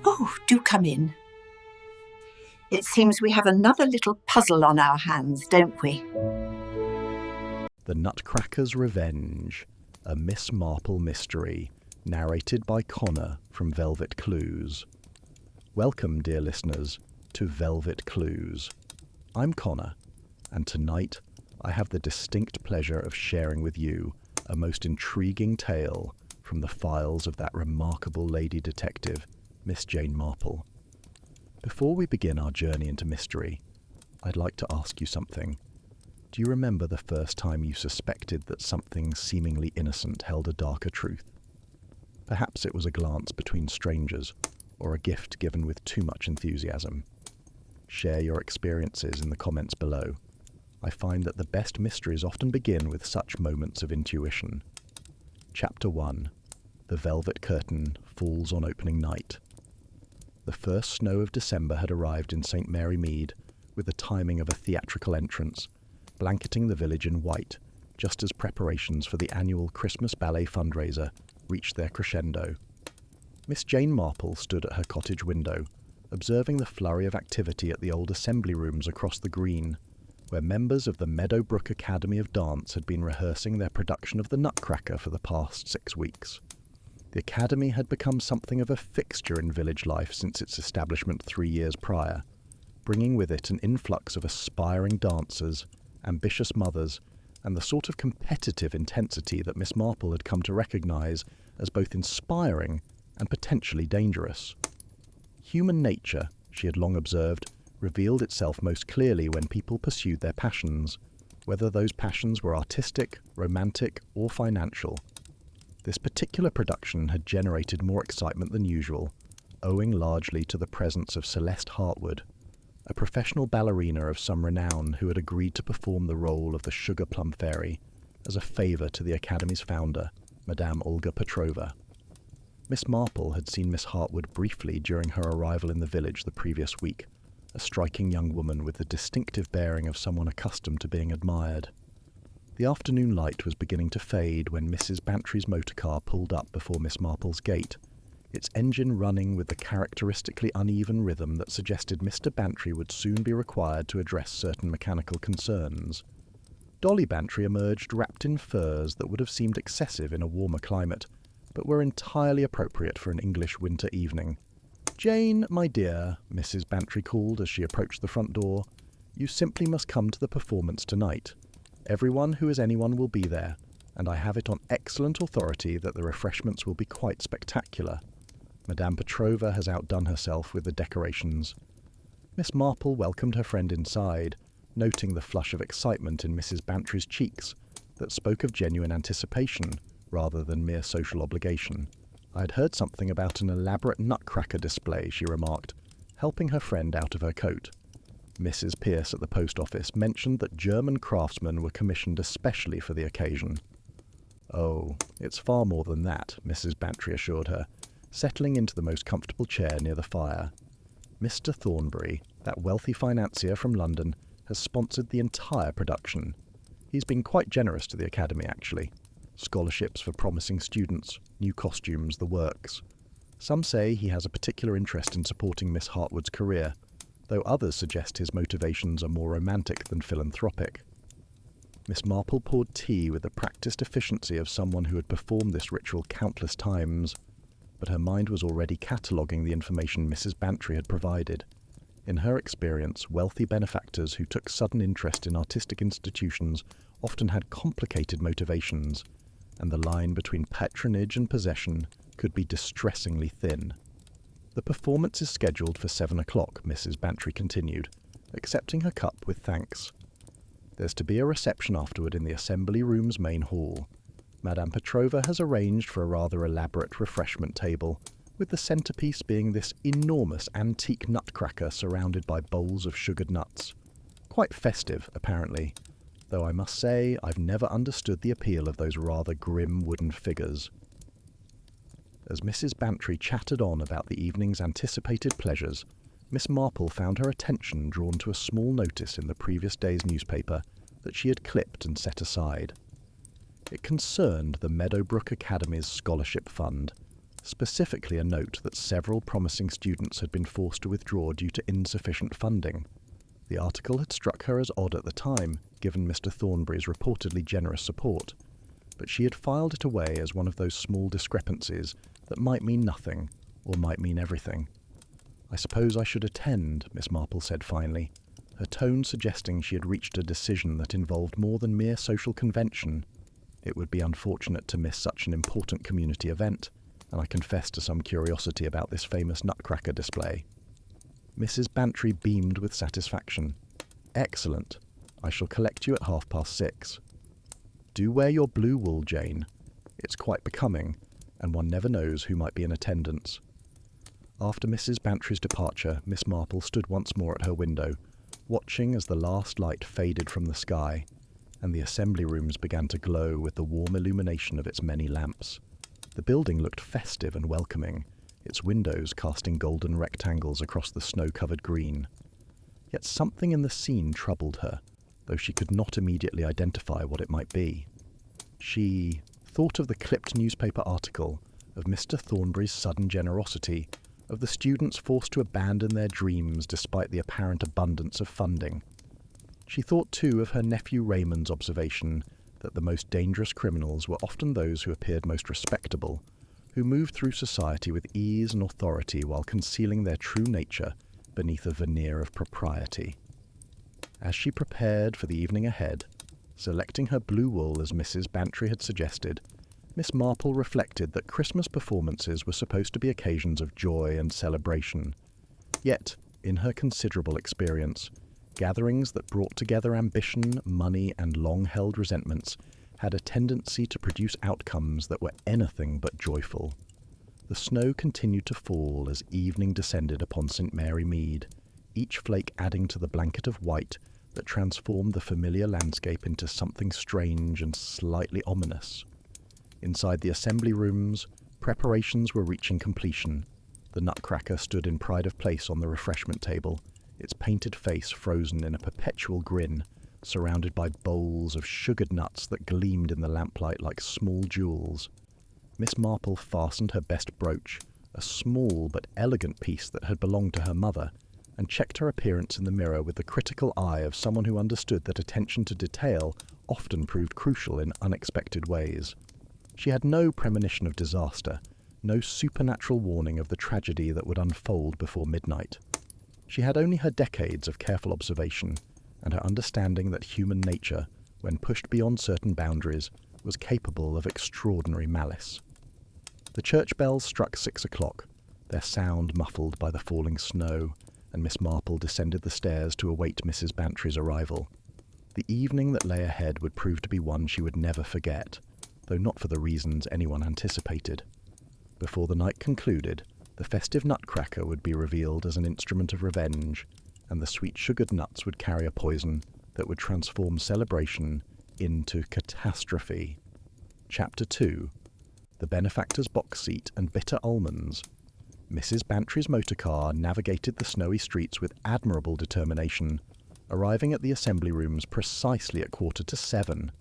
Oh, do come in. It seems we have another little puzzle on our hands, don't we? The Nutcracker's Revenge, a Miss Marple mystery, narrated by Connor from Velvet Clues. Welcome, dear listeners, to Velvet Clues. I'm Connor, and tonight I have the distinct pleasure of sharing with you a most intriguing tale from the files of that remarkable lady detective, Miss Jane Marple. Before we begin our journey into mystery, I'd like to ask you something. Do you remember the first time you suspected that something seemingly innocent held a darker truth? Perhaps it was a glance between strangers, or a gift given with too much enthusiasm. Share your experiences in the comments below. I find that the best mysteries often begin with such moments of intuition. Chapter 1. The Velvet Curtain Falls on Opening Night. The first snow of December had arrived in St. Mary Mead, with the timing of a theatrical entrance, blanketing the village in white, just as preparations for the annual Christmas ballet fundraiser reached their crescendo. Miss Jane Marple stood at her cottage window, observing the flurry of activity at the old assembly rooms across the green, where members of the Meadowbrook Academy of Dance had been rehearsing their production of the Nutcracker for the past 6 weeks. The Academy had become something of a fixture in village life since its establishment 3 years prior, bringing with it an influx of aspiring dancers, ambitious mothers, and the sort of competitive intensity that Miss Marple had come to recognise as both inspiring and potentially dangerous. Human nature, she had long observed, revealed itself most clearly when people pursued their passions, whether those passions were artistic, romantic, or financial. This particular production had generated more excitement than usual, owing largely to the presence of Celeste Hartwood, a professional ballerina of some renown who had agreed to perform the role of the Sugar Plum Fairy as a favour to the Academy's founder, Madame Olga Petrova. Miss Marple had seen Miss Hartwood briefly during her arrival in the village the previous week, a striking young woman with the distinctive bearing of someone accustomed to being admired. The afternoon light was beginning to fade when Mrs. Bantry's motorcar pulled up before Miss Marple's gate, its engine running with the characteristically uneven rhythm that suggested Mr. Bantry would soon be required to address certain mechanical concerns. Dolly Bantry emerged wrapped in furs that would have seemed excessive in a warmer climate, but were entirely appropriate for an English winter evening. "Jane, my dear," Mrs. Bantry called as she approached the front door, "you simply must come to the performance tonight. Everyone who is anyone will be there, and I have it on excellent authority that the refreshments will be quite spectacular. Madame Petrova has outdone herself with the decorations." Miss Marple welcomed her friend inside, noting the flush of excitement in Mrs. Bantry's cheeks that spoke of genuine anticipation rather than mere social obligation. "I had heard something about an elaborate Nutcracker display," she remarked, helping her friend out of her coat. Mrs. Pierce at the post office mentioned that German craftsmen were commissioned especially for the occasion. "Oh, it's far more than that," Mrs. Bantry assured her, settling into the most comfortable chair near the fire. "Mr. Thornbury, that wealthy financier from London, has sponsored the entire production. He's been quite generous to the Academy, actually. Scholarships for promising students, new costumes, the works. Some say he has a particular interest in supporting Miss Hartwood's career, though others suggest his motivations are more romantic than philanthropic." Miss Marple poured tea with the practiced efficiency of someone who had performed this ritual countless times, but her mind was already cataloguing the information Mrs. Bantry had provided. In her experience, wealthy benefactors who took sudden interest in artistic institutions often had complicated motivations, and the line between patronage and possession could be distressingly thin. "The performance is scheduled for 7 o'clock, Mrs. Bantry continued, accepting her cup with thanks. "There's to be a reception afterward in the assembly room's main hall. Madame Petrova has arranged for a rather elaborate refreshment table, with the centrepiece being this enormous antique nutcracker surrounded by bowls of sugared nuts. Quite festive, apparently, though I must say I've never understood the appeal of those rather grim wooden figures." As Mrs. Bantry chattered on about the evening's anticipated pleasures, Miss Marple found her attention drawn to a small notice in the previous day's newspaper that she had clipped and set aside. It concerned the Meadowbrook Academy's scholarship fund, specifically a note that several promising students had been forced to withdraw due to insufficient funding. The article had struck her as odd at the time, given Mr. Thornbury's reportedly generous support, but she had filed it away as one of those small discrepancies that might mean nothing or might mean everything. "I suppose I should attend," Miss Marple said finally, her tone suggesting she had reached a decision that involved more than mere social convention. It would be unfortunate to miss such an important community event, and I confessed to some curiosity about this famous Nutcracker display. Mrs. Bantry beamed with satisfaction. "Excellent. I shall collect you at 6:30. Do wear your blue wool, Jane. It's quite becoming, and one never knows who might be in attendance." After Mrs. Bantry's departure, Miss Marple stood once more at her window, watching as the last light faded from the sky, and the assembly rooms began to glow with the warm illumination of its many lamps. The building looked festive and welcoming, its windows casting golden rectangles across the snow-covered green. Yet something in the scene troubled her, though she could not immediately identify what it might be. She thought of the clipped newspaper article, of Mr. Thornbury's sudden generosity, of the students forced to abandon their dreams despite the apparent abundance of funding. She thought too of her nephew Raymond's observation that the most dangerous criminals were often those who appeared most respectable, who moved through society with ease and authority while concealing their true nature beneath a veneer of propriety. As she prepared for the evening ahead, selecting her blue wool as Mrs. Bantry had suggested, Miss Marple reflected that Christmas performances were supposed to be occasions of joy and celebration. Yet, in her considerable experience, gatherings that brought together ambition, money, and long-held resentments had a tendency to produce outcomes that were anything but joyful. The snow continued to fall as evening descended upon St. Mary Mead, each flake adding to the blanket of white that transformed the familiar landscape into something strange and slightly ominous. Inside the assembly rooms, preparations were reaching completion. The Nutcracker stood in pride of place on the refreshment table, its painted face frozen in a perpetual grin, surrounded by bowls of sugared nuts that gleamed in the lamplight like small jewels. Miss Marple fastened her best brooch, a small but elegant piece that had belonged to her mother, and checked her appearance in the mirror with the critical eye of someone who understood that attention to detail often proved crucial in unexpected ways. She had no premonition of disaster, no supernatural warning of the tragedy that would unfold before midnight. She had only her decades of careful observation, and her understanding that human nature, when pushed beyond certain boundaries, was capable of extraordinary malice. The church bells struck 6 o'clock, their sound muffled by the falling snow, and Miss Marple descended the stairs to await Mrs. Bantry's arrival. The evening that lay ahead would prove to be one she would never forget, though not for the reasons anyone anticipated. Before the night concluded, the festive Nutcracker would be revealed as an instrument of revenge, and the sweet sugared nuts would carry a poison that would transform celebration into catastrophe. Chapter 2. The Benefactor's Box Seat and Bitter Almonds. Mrs. Bantry's motor car navigated the snowy streets with admirable determination, arriving at the assembly rooms precisely at 7:15.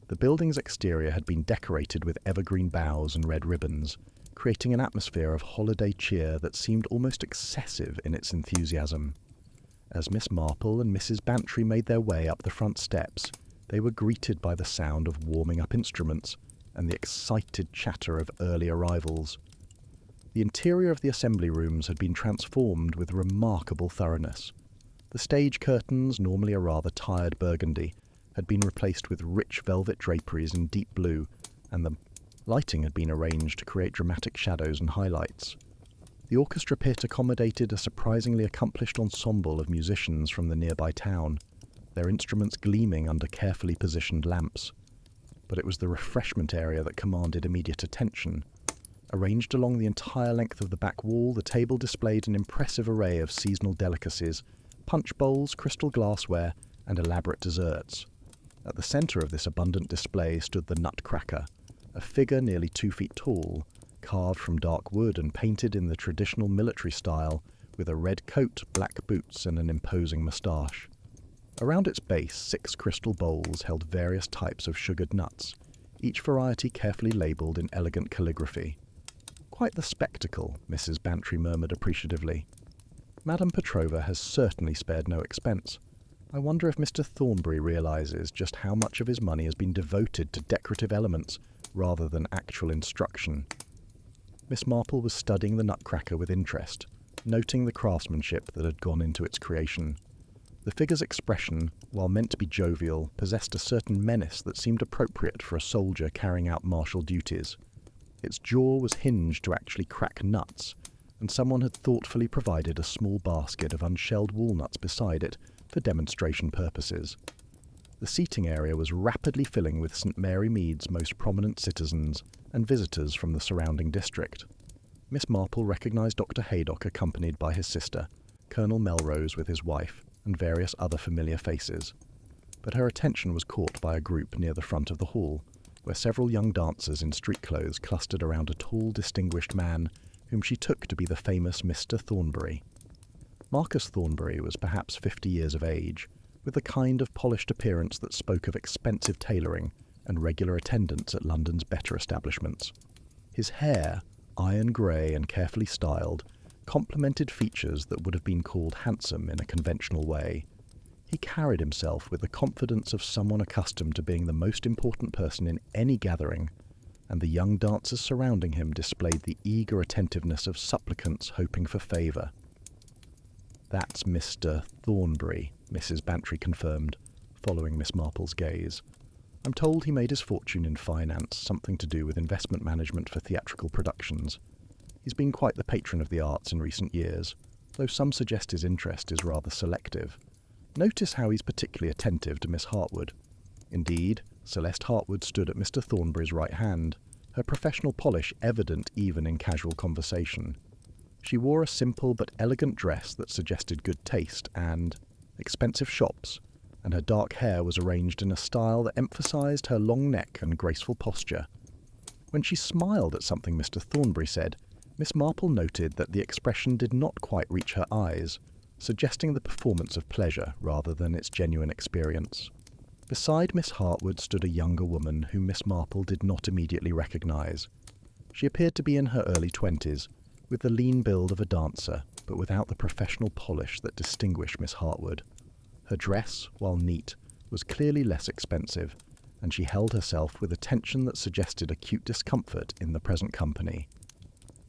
The building's exterior had been decorated with evergreen boughs and red ribbons, creating an atmosphere of holiday cheer that seemed almost excessive in its enthusiasm. As Miss Marple and Mrs. Bantry made their way up the front steps, they were greeted by the sound of warming up instruments and the excited chatter of early arrivals. The interior of the assembly rooms had been transformed with remarkable thoroughness. The stage curtains, normally a rather tired burgundy, had been replaced with rich velvet draperies in deep blue, and the lighting had been arranged to create dramatic shadows and highlights. The orchestra pit accommodated a surprisingly accomplished ensemble of musicians from the nearby town, their instruments gleaming under carefully positioned lamps. But it was the refreshment area that commanded immediate attention. Arranged along the entire length of the back wall, the table displayed an impressive array of seasonal delicacies, punch bowls, crystal glassware, and elaborate desserts. At the centre of this abundant display stood the Nutcracker, a figure nearly 2 feet tall, carved from dark wood and painted in the traditional military style, with a red coat, black boots, and an imposing moustache. Around its base, 6 crystal bowls held various types of sugared nuts, each variety carefully labelled in elegant calligraphy. Quite the spectacle, Mrs. Bantry murmured appreciatively. Madame Petrova has certainly spared no expense. I wonder if Mr. Thornbury realises just how much of his money has been devoted to decorative elements rather than actual instruction. Miss Marple was studying the Nutcracker with interest, noting the craftsmanship that had gone into its creation. The figure's expression, while meant to be jovial, possessed a certain menace that seemed appropriate for a soldier carrying out martial duties. Its jaw was hinged to actually crack nuts, and someone had thoughtfully provided a small basket of unshelled walnuts beside it for demonstration purposes. The seating area was rapidly filling with St. Mary Mead's most prominent citizens and visitors from the surrounding district. Miss Marple recognised Dr. Haydock accompanied by his sister, Colonel Melrose with his wife, and various other familiar faces. But her attention was caught by a group near the front of the hall, where several young dancers in street clothes clustered around a tall, distinguished man whom she took to be the famous Mr. Thornbury. Marcus Thornbury was perhaps 50 years of age, with the kind of polished appearance that spoke of expensive tailoring and regular attendance at London's better establishments. His hair, iron grey and carefully styled, complemented features that would have been called handsome in a conventional way. He carried himself with the confidence of someone accustomed to being the most important person in any gathering, and the young dancers surrounding him displayed the eager attentiveness of supplicants hoping for favour. "That's Mr. Thornbury," Mrs. Bantry confirmed, following Miss Marple's gaze. "I'm told he made his fortune in finance, something to do with investment management for theatrical productions. He's been quite the patron of the arts in recent years, though some suggest his interest is rather selective. Notice how he's particularly attentive to Miss Hartwood. Indeed, Celeste Hartwood stood at Mr. Thornbury's right hand, her professional polish evident even in casual conversation. She wore a simple but elegant dress that suggested good taste and expensive shops, and her dark hair was arranged in a style that emphasised her long neck and graceful posture. When she smiled at something Mr. Thornbury said, Miss Marple noted that the expression did not quite reach her eyes, suggesting the performance of pleasure rather than its genuine experience. Beside Miss Hartwood stood a younger woman whom Miss Marple did not immediately recognise. She appeared to be in her early 20s, with the lean build of a dancer, but without the professional polish that distinguished Miss Hartwood. Her dress, while neat, was clearly less expensive, and she held herself with a tension that suggested acute discomfort in the present company.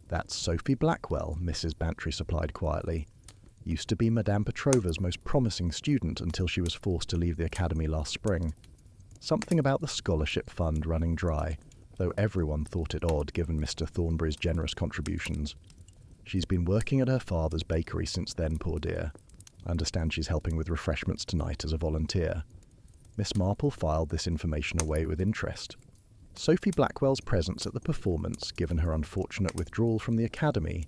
"That's Sophie Blackwell," Mrs. Bantry supplied quietly. "Used to be Madame Petrova's most promising student until she was forced to leave the academy last spring. Something about the scholarship fund running dry, though everyone thought it odd given Mr. Thornbury's generous contributions. She's been working at her father's bakery since then, poor dear. I understand she's helping with refreshments tonight as a volunteer." Miss Marple filed this information away with interest. Sophie Blackwell's presence at the performance, given her unfortunate withdrawal from the academy,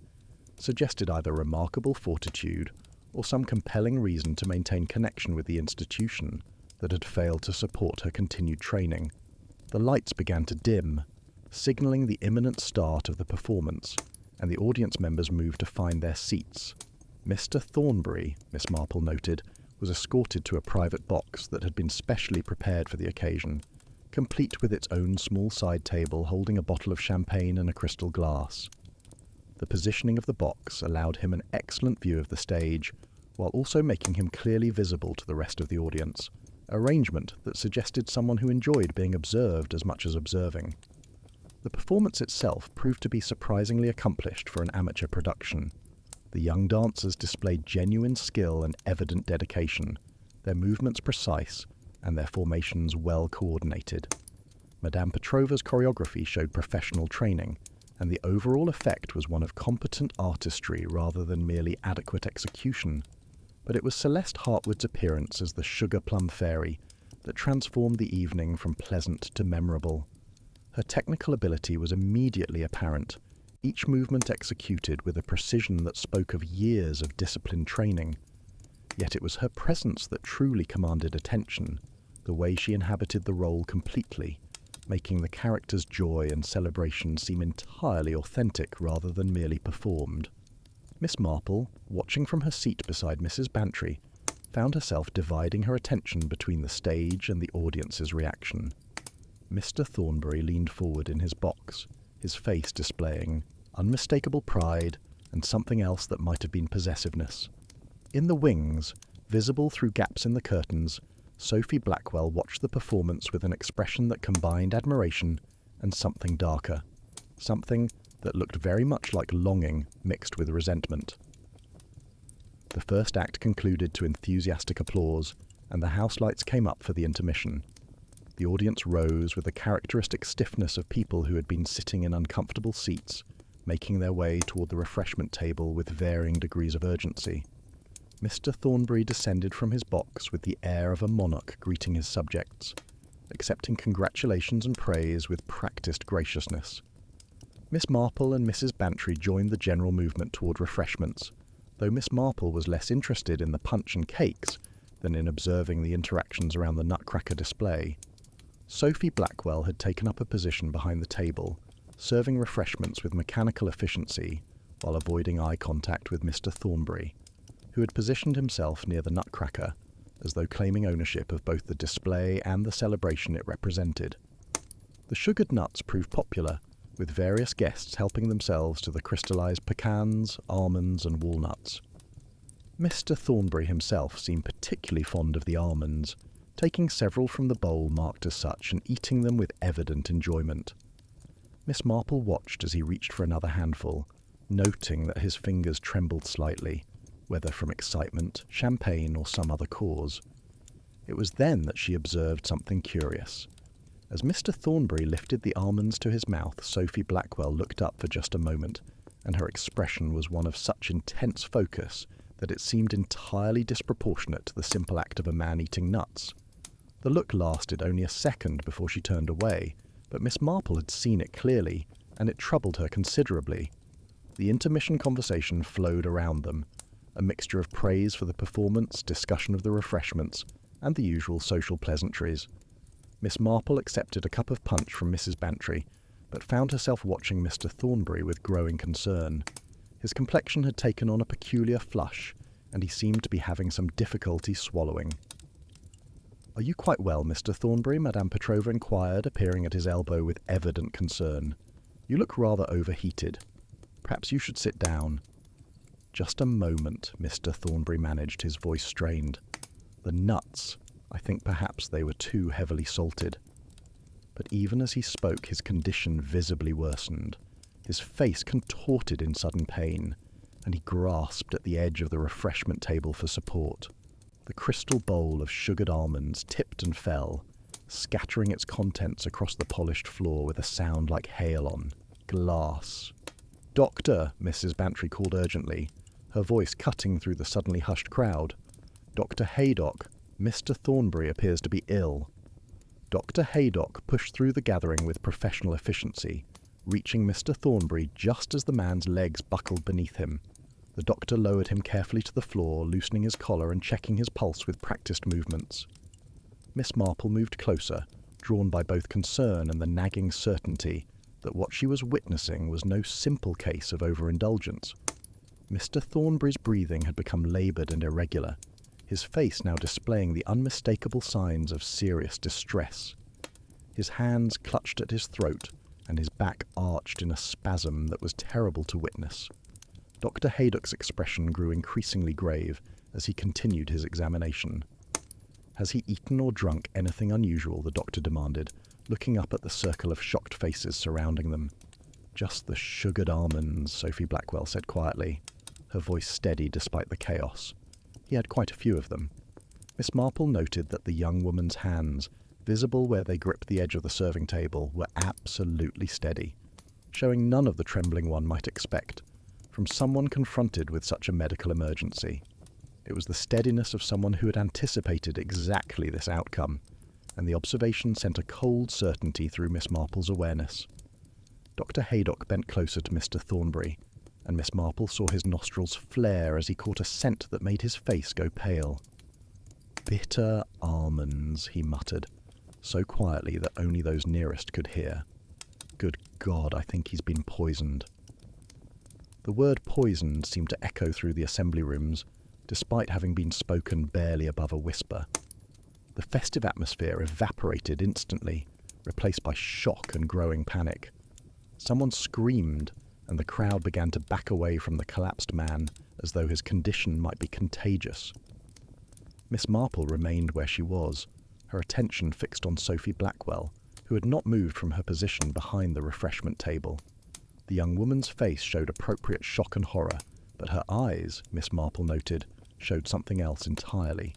suggested either remarkable fortitude or some compelling reason to maintain connection with the institution that had failed to support her continued training. The lights began to dim, signalling the imminent start of the performance, and the audience members moved to find their seats. Mr. Thornbury, Miss Marple noted, was escorted to a private box that had been specially prepared for the occasion, complete with its own small side table holding a bottle of champagne and a crystal glass. The positioning of the box allowed him an excellent view of the stage, while also making him clearly visible to the rest of the audience, arrangement that suggested someone who enjoyed being observed as much as observing. The performance itself proved to be surprisingly accomplished for an amateur production. The young dancers displayed genuine skill and evident dedication, their movements precise, and their formations well coordinated. Madame Petrova's choreography showed professional training, and the overall effect was one of competent artistry rather than merely adequate execution. But it was Celeste Hartwood's appearance as the sugar plum fairy that transformed the evening from pleasant to memorable. Her technical ability was immediately apparent, each movement executed with a precision that spoke of years of disciplined training. Yet it was her presence that truly commanded attention, the way she inhabited the role completely, making the character's joy and celebration seem entirely authentic rather than merely performed. Miss Marple, watching from her seat beside Mrs. Bantry, found herself dividing her attention between the stage and the audience's reaction. Mr. Thornbury leaned forward in his box, his face displaying unmistakable pride, and something else that might have been possessiveness. In the wings, visible through gaps in the curtains, Sophie Blackwell watched the performance with an expression that combined admiration and something darker, something that looked very much like longing mixed with resentment. The first act concluded to enthusiastic applause, and the house lights came up for the intermission. The audience rose with the characteristic stiffness of people who had been sitting in uncomfortable seats, making their way toward the refreshment table with varying degrees of urgency. Mr. Thornbury descended from his box with the air of a monarch greeting his subjects, accepting congratulations and praise with practiced graciousness. Miss Marple and Mrs. Bantry joined the general movement toward refreshments, though Miss Marple was less interested in the punch and cakes than in observing the interactions around the Nutcracker display. Sophie Blackwell had taken up a position behind the table, serving refreshments with mechanical efficiency while avoiding eye contact with Mr. Thornbury, who had positioned himself near the Nutcracker, as though claiming ownership of both the display and the celebration it represented. The sugared nuts proved popular, with various guests helping themselves to the crystallized pecans, almonds, and walnuts. Mr. Thornbury himself seemed particularly fond of the almonds, taking several from the bowl marked as such and eating them with evident enjoyment. Miss Marple watched as he reached for another handful, noting that his fingers trembled slightly, whether from excitement, champagne, or some other cause. It was then that she observed something curious. As Mr. Thornbury lifted the almonds to his mouth, Sophie Blackwell looked up for just a moment, and her expression was one of such intense focus that it seemed entirely disproportionate to the simple act of a man eating nuts. The look lasted only a second before she turned away, but Miss Marple had seen it clearly, and it troubled her considerably. The intermission conversation flowed around them, a mixture of praise for the performance, discussion of the refreshments, and the usual social pleasantries. Miss Marple accepted a cup of punch from Mrs. Bantry, but found herself watching Mr. Thornbury with growing concern. His complexion had taken on a peculiar flush, and he seemed to be having some difficulty swallowing. "Are you quite well, Mr. Thornbury?" Madame Petrova inquired, appearing at his elbow with evident concern. "You look rather overheated. Perhaps you should sit down." "Just a moment," Mr. Thornbury managed, his voice strained. "The nuts. I think perhaps they were too heavily salted." But even as he spoke, his condition visibly worsened. His face contorted in sudden pain, and he grasped at the edge of the refreshment table for support. The crystal bowl of sugared almonds tipped and fell, scattering its contents across the polished floor with a sound like hail on glass. "Doctor," Mrs. Bantry called urgently, her voice cutting through the suddenly hushed crowd. "Dr. Haydock, Mr. Thornbury appears to be ill." Dr. Haydock pushed through the gathering with professional efficiency, reaching Mr. Thornbury just as the man's legs buckled beneath him. The doctor lowered him carefully to the floor, loosening his collar and checking his pulse with practiced movements. Miss Marple moved closer, drawn by both concern and the nagging certainty that what she was witnessing was no simple case of overindulgence. Mr. Thornbury's breathing had become laboured and irregular, his face now displaying the unmistakable signs of serious distress. His hands clutched at his throat, and his back arched in a spasm that was terrible to witness. Dr. Haydock's expression grew increasingly grave as he continued his examination. "Has he eaten or drunk anything unusual?" the doctor demanded, looking up at the circle of shocked faces surrounding them. "Just the sugared almonds," Sophie Blackwell said quietly, her voice steady despite the chaos. "He had quite a few of them." Miss Marple noted that the young woman's hands, visible where they gripped the edge of the serving table, were absolutely steady, showing none of the trembling one might expect from someone confronted with such a medical emergency. It was the steadiness of someone who had anticipated exactly this outcome, and the observation sent a cold certainty through Miss Marple's awareness. Dr. Haydock bent closer to Mr. Thornbury, and Miss Marple saw his nostrils flare as he caught a scent that made his face go pale. "Bitter almonds," he muttered, so quietly that only those nearest could hear. "Good God, I think he's been poisoned." The word poisoned seemed to echo through the assembly rooms, despite having been spoken barely above a whisper. The festive atmosphere evaporated instantly, replaced by shock and growing panic. Someone screamed, and the crowd began to back away from the collapsed man as though his condition might be contagious. Miss Marple remained where she was, her attention fixed on Sophie Blackwell, who had not moved from her position behind the refreshment table. The young woman's face showed appropriate shock and horror, but her eyes, Miss Marple noted, showed something else entirely.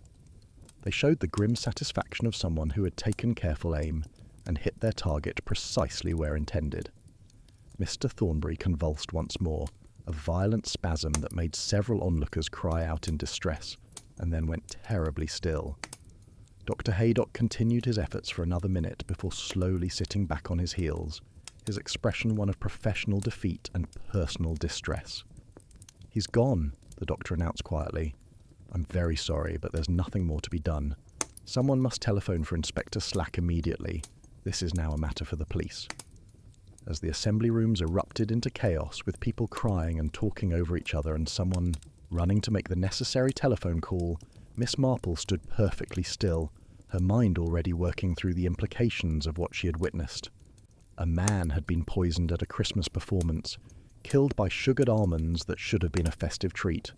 They showed the grim satisfaction of someone who had taken careful aim and hit their target precisely where intended. Mr. Thornbury convulsed once more, a violent spasm that made several onlookers cry out in distress, and then went terribly still. Dr. Haydock continued his efforts for another minute before slowly sitting back on his heels, his expression one of professional defeat and personal distress. "He's gone," the doctor announced quietly. "I'm very sorry, but there's nothing more to be done. Someone must telephone for Inspector Slack immediately. This is now a matter for the police." As the assembly rooms erupted into chaos, with people crying and talking over each other and someone running to make the necessary telephone call, Miss Marple stood perfectly still, her mind already working through the implications of what she had witnessed. A man had been poisoned at a Christmas performance, killed by sugared almonds that should have been a festive treat.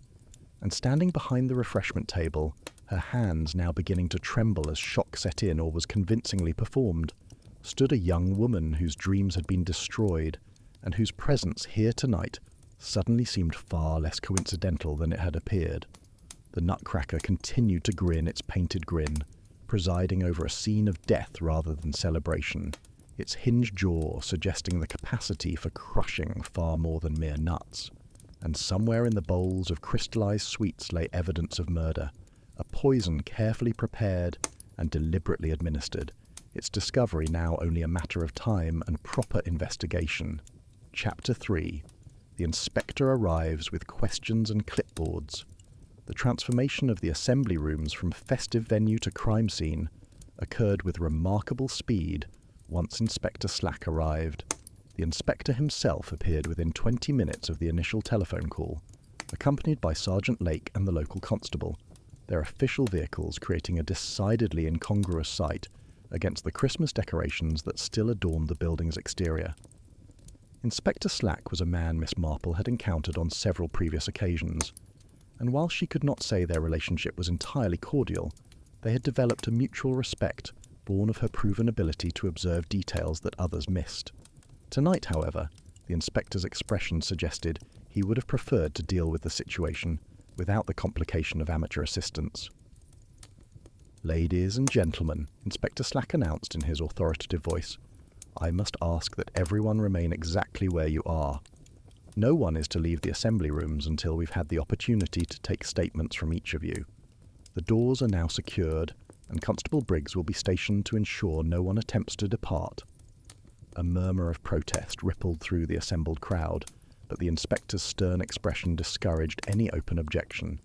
And standing behind the refreshment table, her hands now beginning to tremble as shock set in or was convincingly performed, stood a young woman whose dreams had been destroyed and whose presence here tonight suddenly seemed far less coincidental than it had appeared. The Nutcracker continued to grin its painted grin, presiding over a scene of death rather than celebration, its hinged jaw suggesting the capacity for crushing far more than mere nuts. And somewhere in the bowls of crystallized sweets lay evidence of murder, a poison carefully prepared and deliberately administered, its discovery now only a matter of time and proper investigation. Chapter 3. The inspector arrives with questions and clipboards. The transformation of the assembly rooms from festive venue to crime scene occurred with remarkable speed once Inspector Slack arrived. The inspector himself appeared within 20 minutes of the initial telephone call, accompanied by Sergeant Lake and the local constable, their official vehicles creating a decidedly incongruous sight against the Christmas decorations that still adorned the building's exterior. Inspector Slack was a man Miss Marple had encountered on several previous occasions, and while she could not say their relationship was entirely cordial, they had developed a mutual respect born of her proven ability to observe details that others missed. Tonight, however, the inspector's expression suggested he would have preferred to deal with the situation without the complication of amateur assistance. "Ladies and gentlemen," Inspector Slack announced in his authoritative voice, "I must ask that everyone remain exactly where you are. No one is to leave the assembly rooms until we've had the opportunity to take statements from each of you. The doors are now secured, and Constable Briggs will be stationed to ensure no one attempts to depart." A murmur of protest rippled through the assembled crowd, but the inspector's stern expression discouraged any open objection.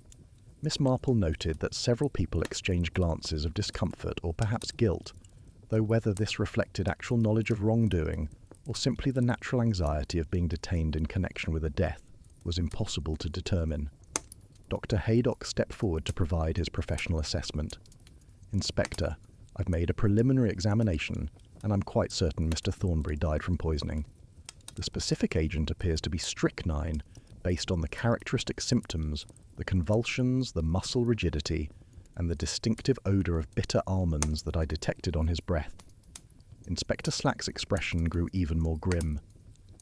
Miss Marple noted that several people exchanged glances of discomfort or perhaps guilt, though whether this reflected actual knowledge of wrongdoing or simply the natural anxiety of being detained in connection with a death was impossible to determine. Dr. Haydock stepped forward to provide his professional assessment. "Inspector, I've made a preliminary examination, and I'm quite certain Mr. Thornbury died from poisoning. The specific agent appears to be strychnine, based on the characteristic symptoms, the convulsions, the muscle rigidity, and the distinctive odour of bitter almonds that I detected on his breath." Inspector Slack's expression grew even more grim.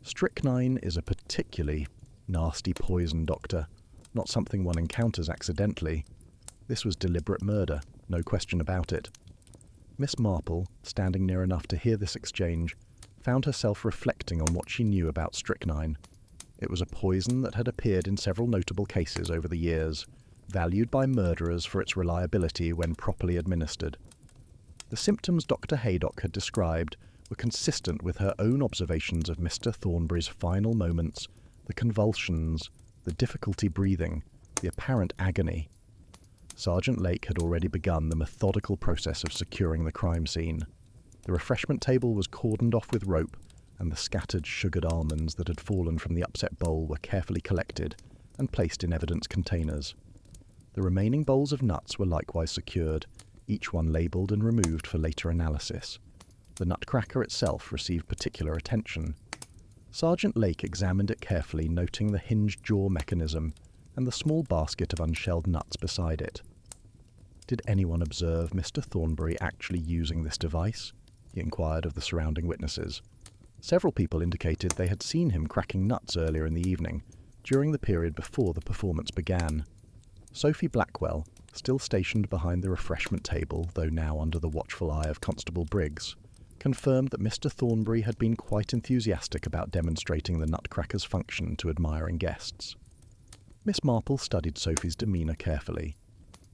"Strychnine is a particularly nasty poison, Doctor, not something one encounters accidentally. This was deliberate murder, no question about it." Miss Marple, standing near enough to hear this exchange, found herself reflecting on what she knew about strychnine. It was a poison that had appeared in several notable cases over the years, valued by murderers for its reliability when properly administered. The symptoms Dr. Haydock had described were consistent with her own observations of Mr. Thornbury's final moments, the convulsions, the difficulty breathing, the apparent agony. Sergeant Lake had already begun the methodical process of securing the crime scene. The refreshment table was cordoned off with rope, and the scattered sugared almonds that had fallen from the upset bowl were carefully collected and placed in evidence containers. The remaining bowls of nuts were likewise secured, each one labelled and removed for later analysis. The Nutcracker itself received particular attention. Sergeant Lake examined it carefully, noting the hinged jaw mechanism and the small basket of unshelled nuts beside it. Did anyone observe Mr. Thornbury actually using this device? He inquired of the surrounding witnesses. Several people indicated they had seen him cracking nuts earlier in the evening, during the period before the performance began. Sophie Blackwell, still stationed behind the refreshment table, though now under the watchful eye of Constable Briggs, confirmed that Mr. Thornbury had been quite enthusiastic about demonstrating the Nutcracker's function to admiring guests. Miss Marple studied Sophie's demeanour carefully.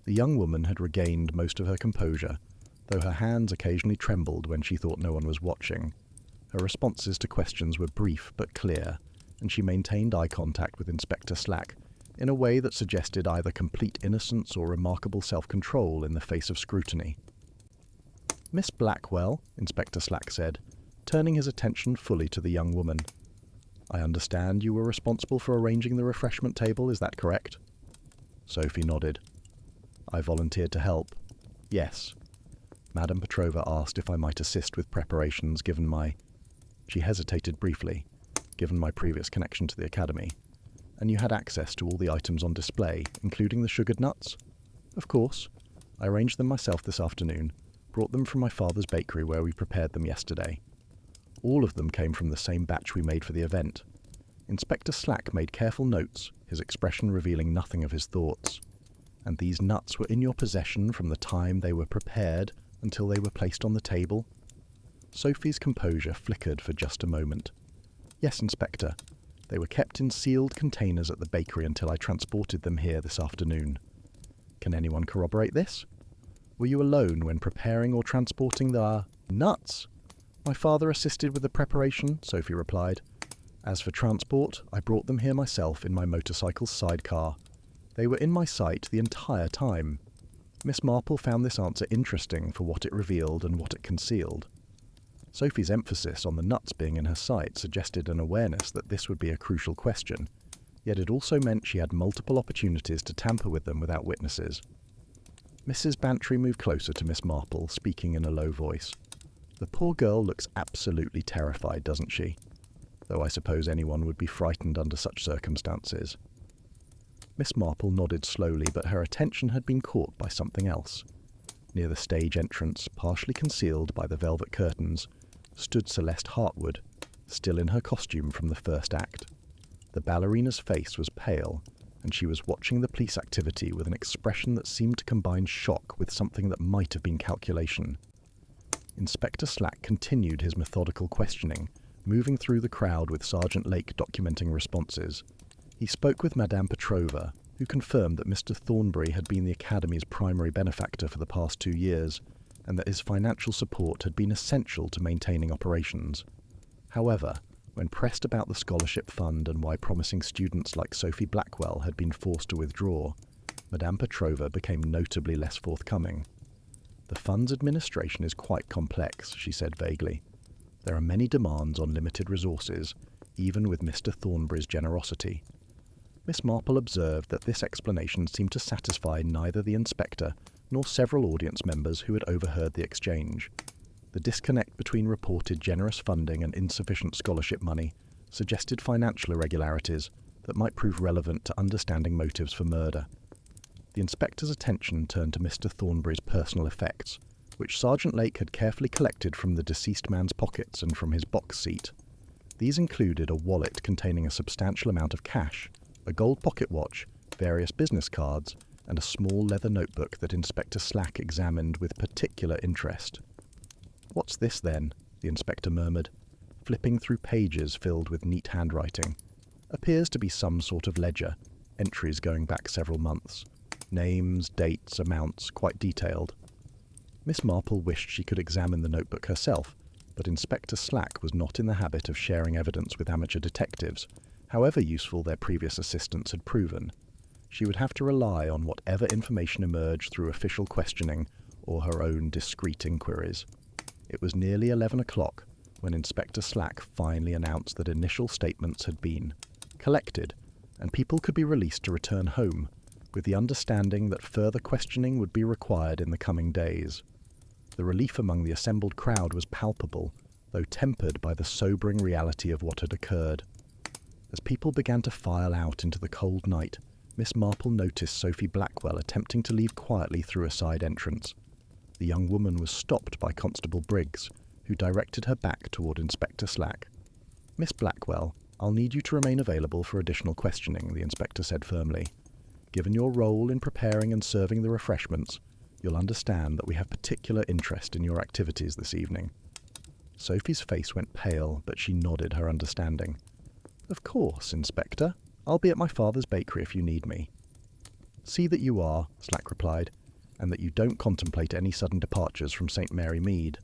The young woman had regained most of her composure, though her hands occasionally trembled when she thought no one was watching. Her responses to questions were brief but clear, and she maintained eye contact with Inspector Slack in a way that suggested either complete innocence or remarkable self-control in the face of scrutiny. "Miss Blackwell," Inspector Slack said, turning his attention fully to the young woman. "I understand you were responsible for arranging the refreshment table, is that correct?" Sophie nodded. "I volunteered to help. Yes." Madame Petrova asked if I might assist with preparations given my... She hesitated briefly, given my previous connection to the academy. "And you had access to all the items on display, including the sugared nuts?" "Of course. I arranged them myself this afternoon, brought them from my father's bakery where we prepared them yesterday. All of them came from the same batch we made for the event." Inspector Slack made careful notes, his expression revealing nothing of his thoughts. "And these nuts were in your possession from the time they were prepared until they were placed on the table?" Sophie's composure flickered for just a moment. "Yes, Inspector. They were kept in sealed containers at the bakery until I transported them here this afternoon." "Can anyone corroborate this?" "Were you alone when preparing or transporting the nuts?" "My father assisted with the preparation," Sophie replied. "As for transport, I brought them here myself in my motorcycle's sidecar. They were in my sight the entire time." Miss Marple found this answer interesting for what it revealed and what it concealed. Sophie's emphasis on the nuts being in her sight suggested an awareness that this would be a crucial question, yet it also meant she had multiple opportunities to tamper with them without witnesses. Mrs. Bantry moved closer to Miss Marple, speaking in a low voice. "The poor girl looks absolutely terrified, doesn't she? Though I suppose anyone would be frightened under such circumstances." Miss Marple nodded slowly, but her attention had been caught by something else. Near the stage entrance, partially concealed by the velvet curtains, stood Celeste Hartwood, still in her costume from the first act. The ballerina's face was pale, and she was watching the police activity with an expression that seemed to combine shock with something that might have been calculation. Inspector Slack continued his methodical questioning, moving through the crowd with Sergeant Lake documenting responses. He spoke with Madame Petrova, who confirmed that Mr. Thornbury had been the Academy's primary benefactor for the past 2 years, and that his financial support had been essential to maintaining operations. However, when pressed about the scholarship fund and why promising students like Sophie Blackwell had been forced to withdraw, Madame Petrova became notably less forthcoming. "The fund's administration is quite complex," she said vaguely. "There are many demands on limited resources, even with Mr. Thornbury's generosity." Miss Marple observed that this explanation seemed to satisfy neither the inspector nor several audience members who had overheard the exchange. The disconnect between reported generous funding and insufficient scholarship money suggested financial irregularities that might prove relevant to understanding motives for murder. The inspector's attention turned to Mr. Thornbury's personal effects, which Sergeant Lake had carefully collected from the deceased man's pockets and from his box seat. These included a wallet containing a substantial amount of cash, a gold pocket watch, various business cards, and a small leather notebook that Inspector Slack examined with particular interest. "What's this, then?" the inspector murmured, flipping through pages filled with neat handwriting. "Appears to be some sort of ledger, entries going back several months. Names, dates, amounts, quite detailed." Miss Marple wished she could examine the notebook herself, but Inspector Slack was not in the habit of sharing evidence with amateur detectives, however useful their previous assistance had proven. She would have to rely on whatever information emerged through official questioning or her own discreet inquiries. It was nearly 11 o'clock when Inspector Slack finally announced that initial statements had been collected and people could be released to return home, with the understanding that further questioning would be required in the coming days. The relief among the assembled crowd was palpable, though tempered by the sobering reality of what had occurred. As people began to file out into the cold night, Miss Marple noticed Sophie Blackwell attempting to leave quietly through a side entrance. The young woman was stopped by Constable Briggs, who directed her back toward Inspector Slack. "Miss Blackwell, I'll need you to remain available for additional questioning," the inspector said firmly. "Given your role in preparing and serving the refreshments, you'll understand that we have particular interest in your activities this evening." Sophie's face went pale, but she nodded her understanding. "Of course, Inspector. I'll be at my father's bakery if you need me." "See that you are," Slack replied, "and that you don't contemplate any sudden departures from St. Mary Mead."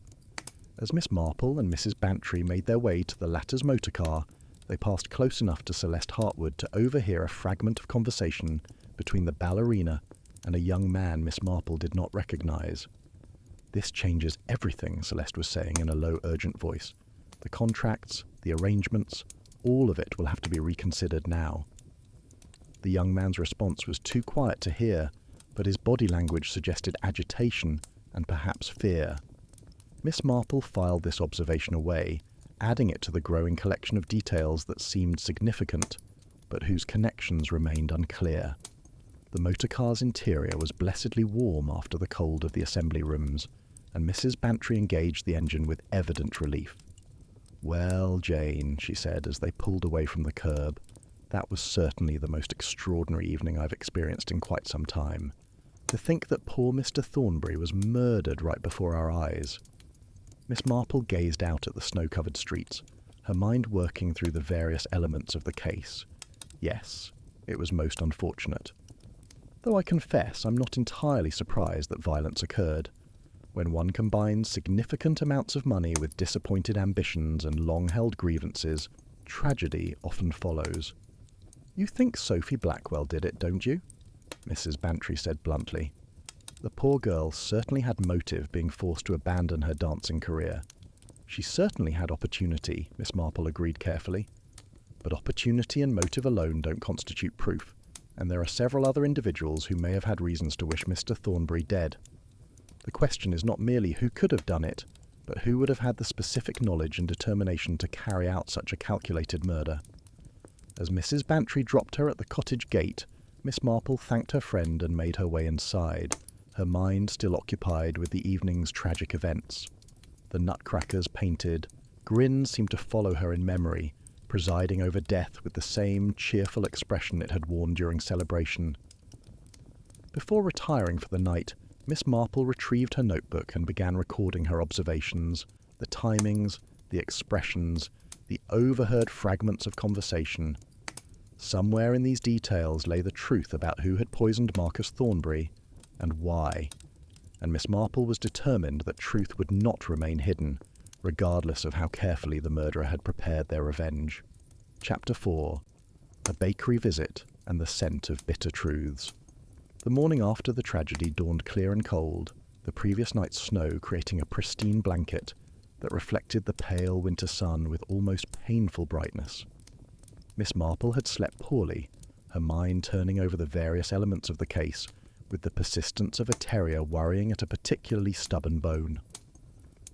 As Miss Marple and Mrs. Bantry made their way to the latter's motor car, they passed close enough to Celeste Hartwood to overhear a fragment of conversation between the ballerina and a young man Miss Marple did not recognise. "This changes everything," Celeste was saying in a low, urgent voice. "The contracts, the arrangements, all of it will have to be reconsidered now." The young man's response was too quiet to hear, but his body language suggested agitation and perhaps fear. Miss Marple filed this observation away, adding it to the growing collection of details that seemed significant, but whose connections remained unclear. The motor car's interior was blessedly warm after the cold of the assembly rooms, and Mrs. Bantry engaged the engine with evident relief. "Well, Jane," she said as they pulled away from the curb, "that was certainly the most extraordinary evening I've experienced in quite some time. To think that poor Mr. Thornbury was murdered right before our eyes." Miss Marple gazed out at the snow-covered streets, her mind working through the various elements of the case. Yes, it was most unfortunate. Though I confess I'm not entirely surprised that violence occurred. When one combines significant amounts of money with disappointed ambitions and long-held grievances, tragedy often follows. "You think Sophie Blackwell did it, don't you?" Mrs. Bantry said bluntly. The poor girl certainly had motive being forced to abandon her dancing career. She certainly had opportunity, Miss Marple agreed carefully. But opportunity and motive alone don't constitute proof, and there are several other individuals who may have had reasons to wish Mr. Thornbury dead. The question is not merely who could have done it, but who would have had the specific knowledge and determination to carry out such a calculated murder. As Mrs. Bantry dropped her at the cottage gate, Miss Marple thanked her friend and made her way inside, her mind still occupied with the evening's tragic events. The Nutcrackers painted, grins seemed to follow her in memory, presiding over death with the same cheerful expression it had worn during celebration. Before retiring for the night, Miss Marple retrieved her notebook and began recording her observations, the timings, the expressions, the overheard fragments of conversation. Somewhere in these details lay the truth about who had poisoned Marcus Thornbury, and why, and Miss Marple was determined that truth would not remain hidden, regardless of how carefully the murderer had prepared their revenge. Chapter 4. A Bakery Visit and the Scent of Bitter Truths. The morning after the tragedy dawned clear and cold, the previous night's snow creating a pristine blanket that reflected the pale winter sun with almost painful brightness. Miss Marple had slept poorly, her mind turning over the various elements of the case, with the persistence of a terrier worrying at a particularly stubborn bone.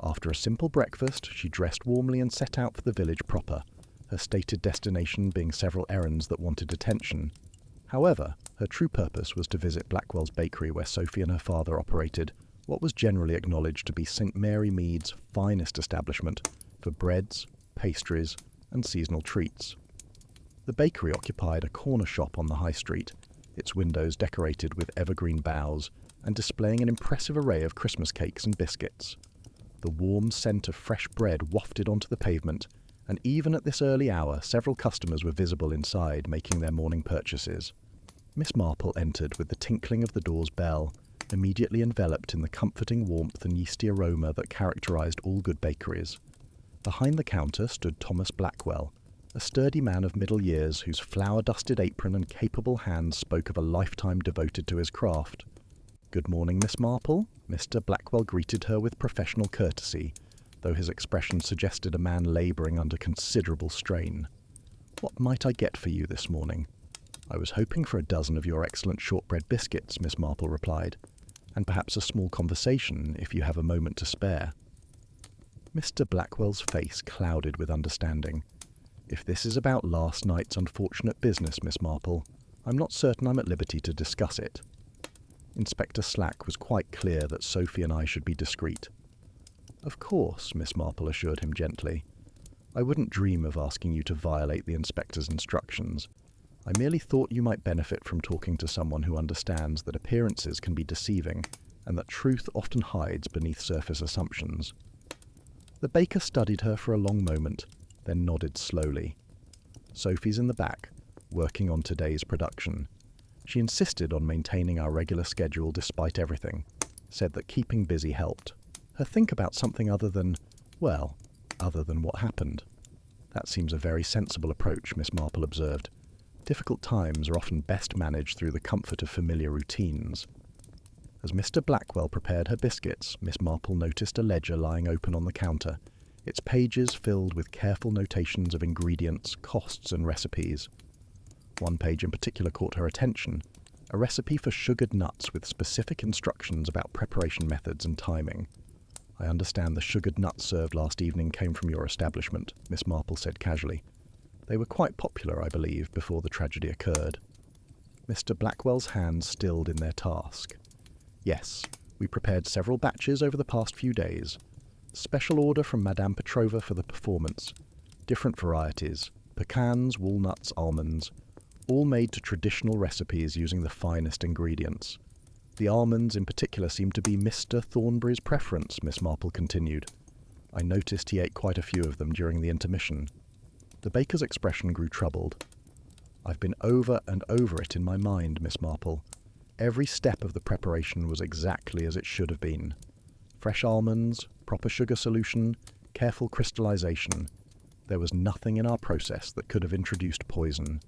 After a simple breakfast, she dressed warmly and set out for the village proper, her stated destination being several errands that wanted attention. However, her true purpose was to visit Blackwell's bakery where Sophie and her father operated what was generally acknowledged to be St. Mary Mead's finest establishment for breads, pastries, and seasonal treats. The bakery occupied a corner shop on the high street, its windows decorated with evergreen boughs and displaying an impressive array of Christmas cakes and biscuits. The warm scent of fresh bread wafted onto the pavement, and even at this early hour several customers were visible inside making their morning purchases. Miss Marple entered with the tinkling of the door's bell, immediately enveloped in the comforting warmth and yeasty aroma that characterized all good bakeries. Behind the counter stood Thomas Blackwell, a sturdy man of middle years whose flour-dusted apron and capable hands spoke of a lifetime devoted to his craft. "Good morning, Miss Marple." Mr. Blackwell greeted her with professional courtesy, though his expression suggested a man labouring under considerable strain. "What might I get for you this morning?" "I was hoping for a dozen of your excellent shortbread biscuits," Miss Marple replied, "and perhaps a small conversation, if you have a moment to spare." Mr. Blackwell's face clouded with understanding. If this is about last night's unfortunate business, Miss Marple, I'm not certain I'm at liberty to discuss it. Inspector Slack was quite clear that Sophie and I should be discreet. Of course, Miss Marple assured him gently. I wouldn't dream of asking you to violate the inspector's instructions. I merely thought you might benefit from talking to someone who understands that appearances can be deceiving and that truth often hides beneath surface assumptions. The baker studied her for a long moment, then nodded slowly. Sophie's in the back, working on today's production. She insisted on maintaining our regular schedule despite everything, said that keeping busy helped. Her think about something other than what happened. That seems a very sensible approach, Miss Marple observed. Difficult times are often best managed through the comfort of familiar routines. As Mr. Blackwell prepared her biscuits, Miss Marple noticed a ledger lying open on the counter, its pages filled with careful notations of ingredients, costs and recipes. One page in particular caught her attention, a recipe for sugared nuts with specific instructions about preparation methods and timing. I understand the sugared nuts served last evening came from your establishment, Miss Marple said casually. They were quite popular, I believe, before the tragedy occurred. Mr. Blackwell's hands stilled in their task. Yes, we prepared several batches over the past few days. Special order from Madame Petrova for the performance. Different varieties, pecans, walnuts, almonds, all made to traditional recipes using the finest ingredients. The almonds in particular seem to be Mr. Thornbury's preference, Miss Marple continued. I noticed he ate quite a few of them during the intermission. The baker's expression grew troubled. I've been over and over it in my mind, Miss Marple. Every step of the preparation was exactly as it should have been. Fresh almonds, proper sugar solution, careful crystallization. There was nothing in our process that could have introduced poison.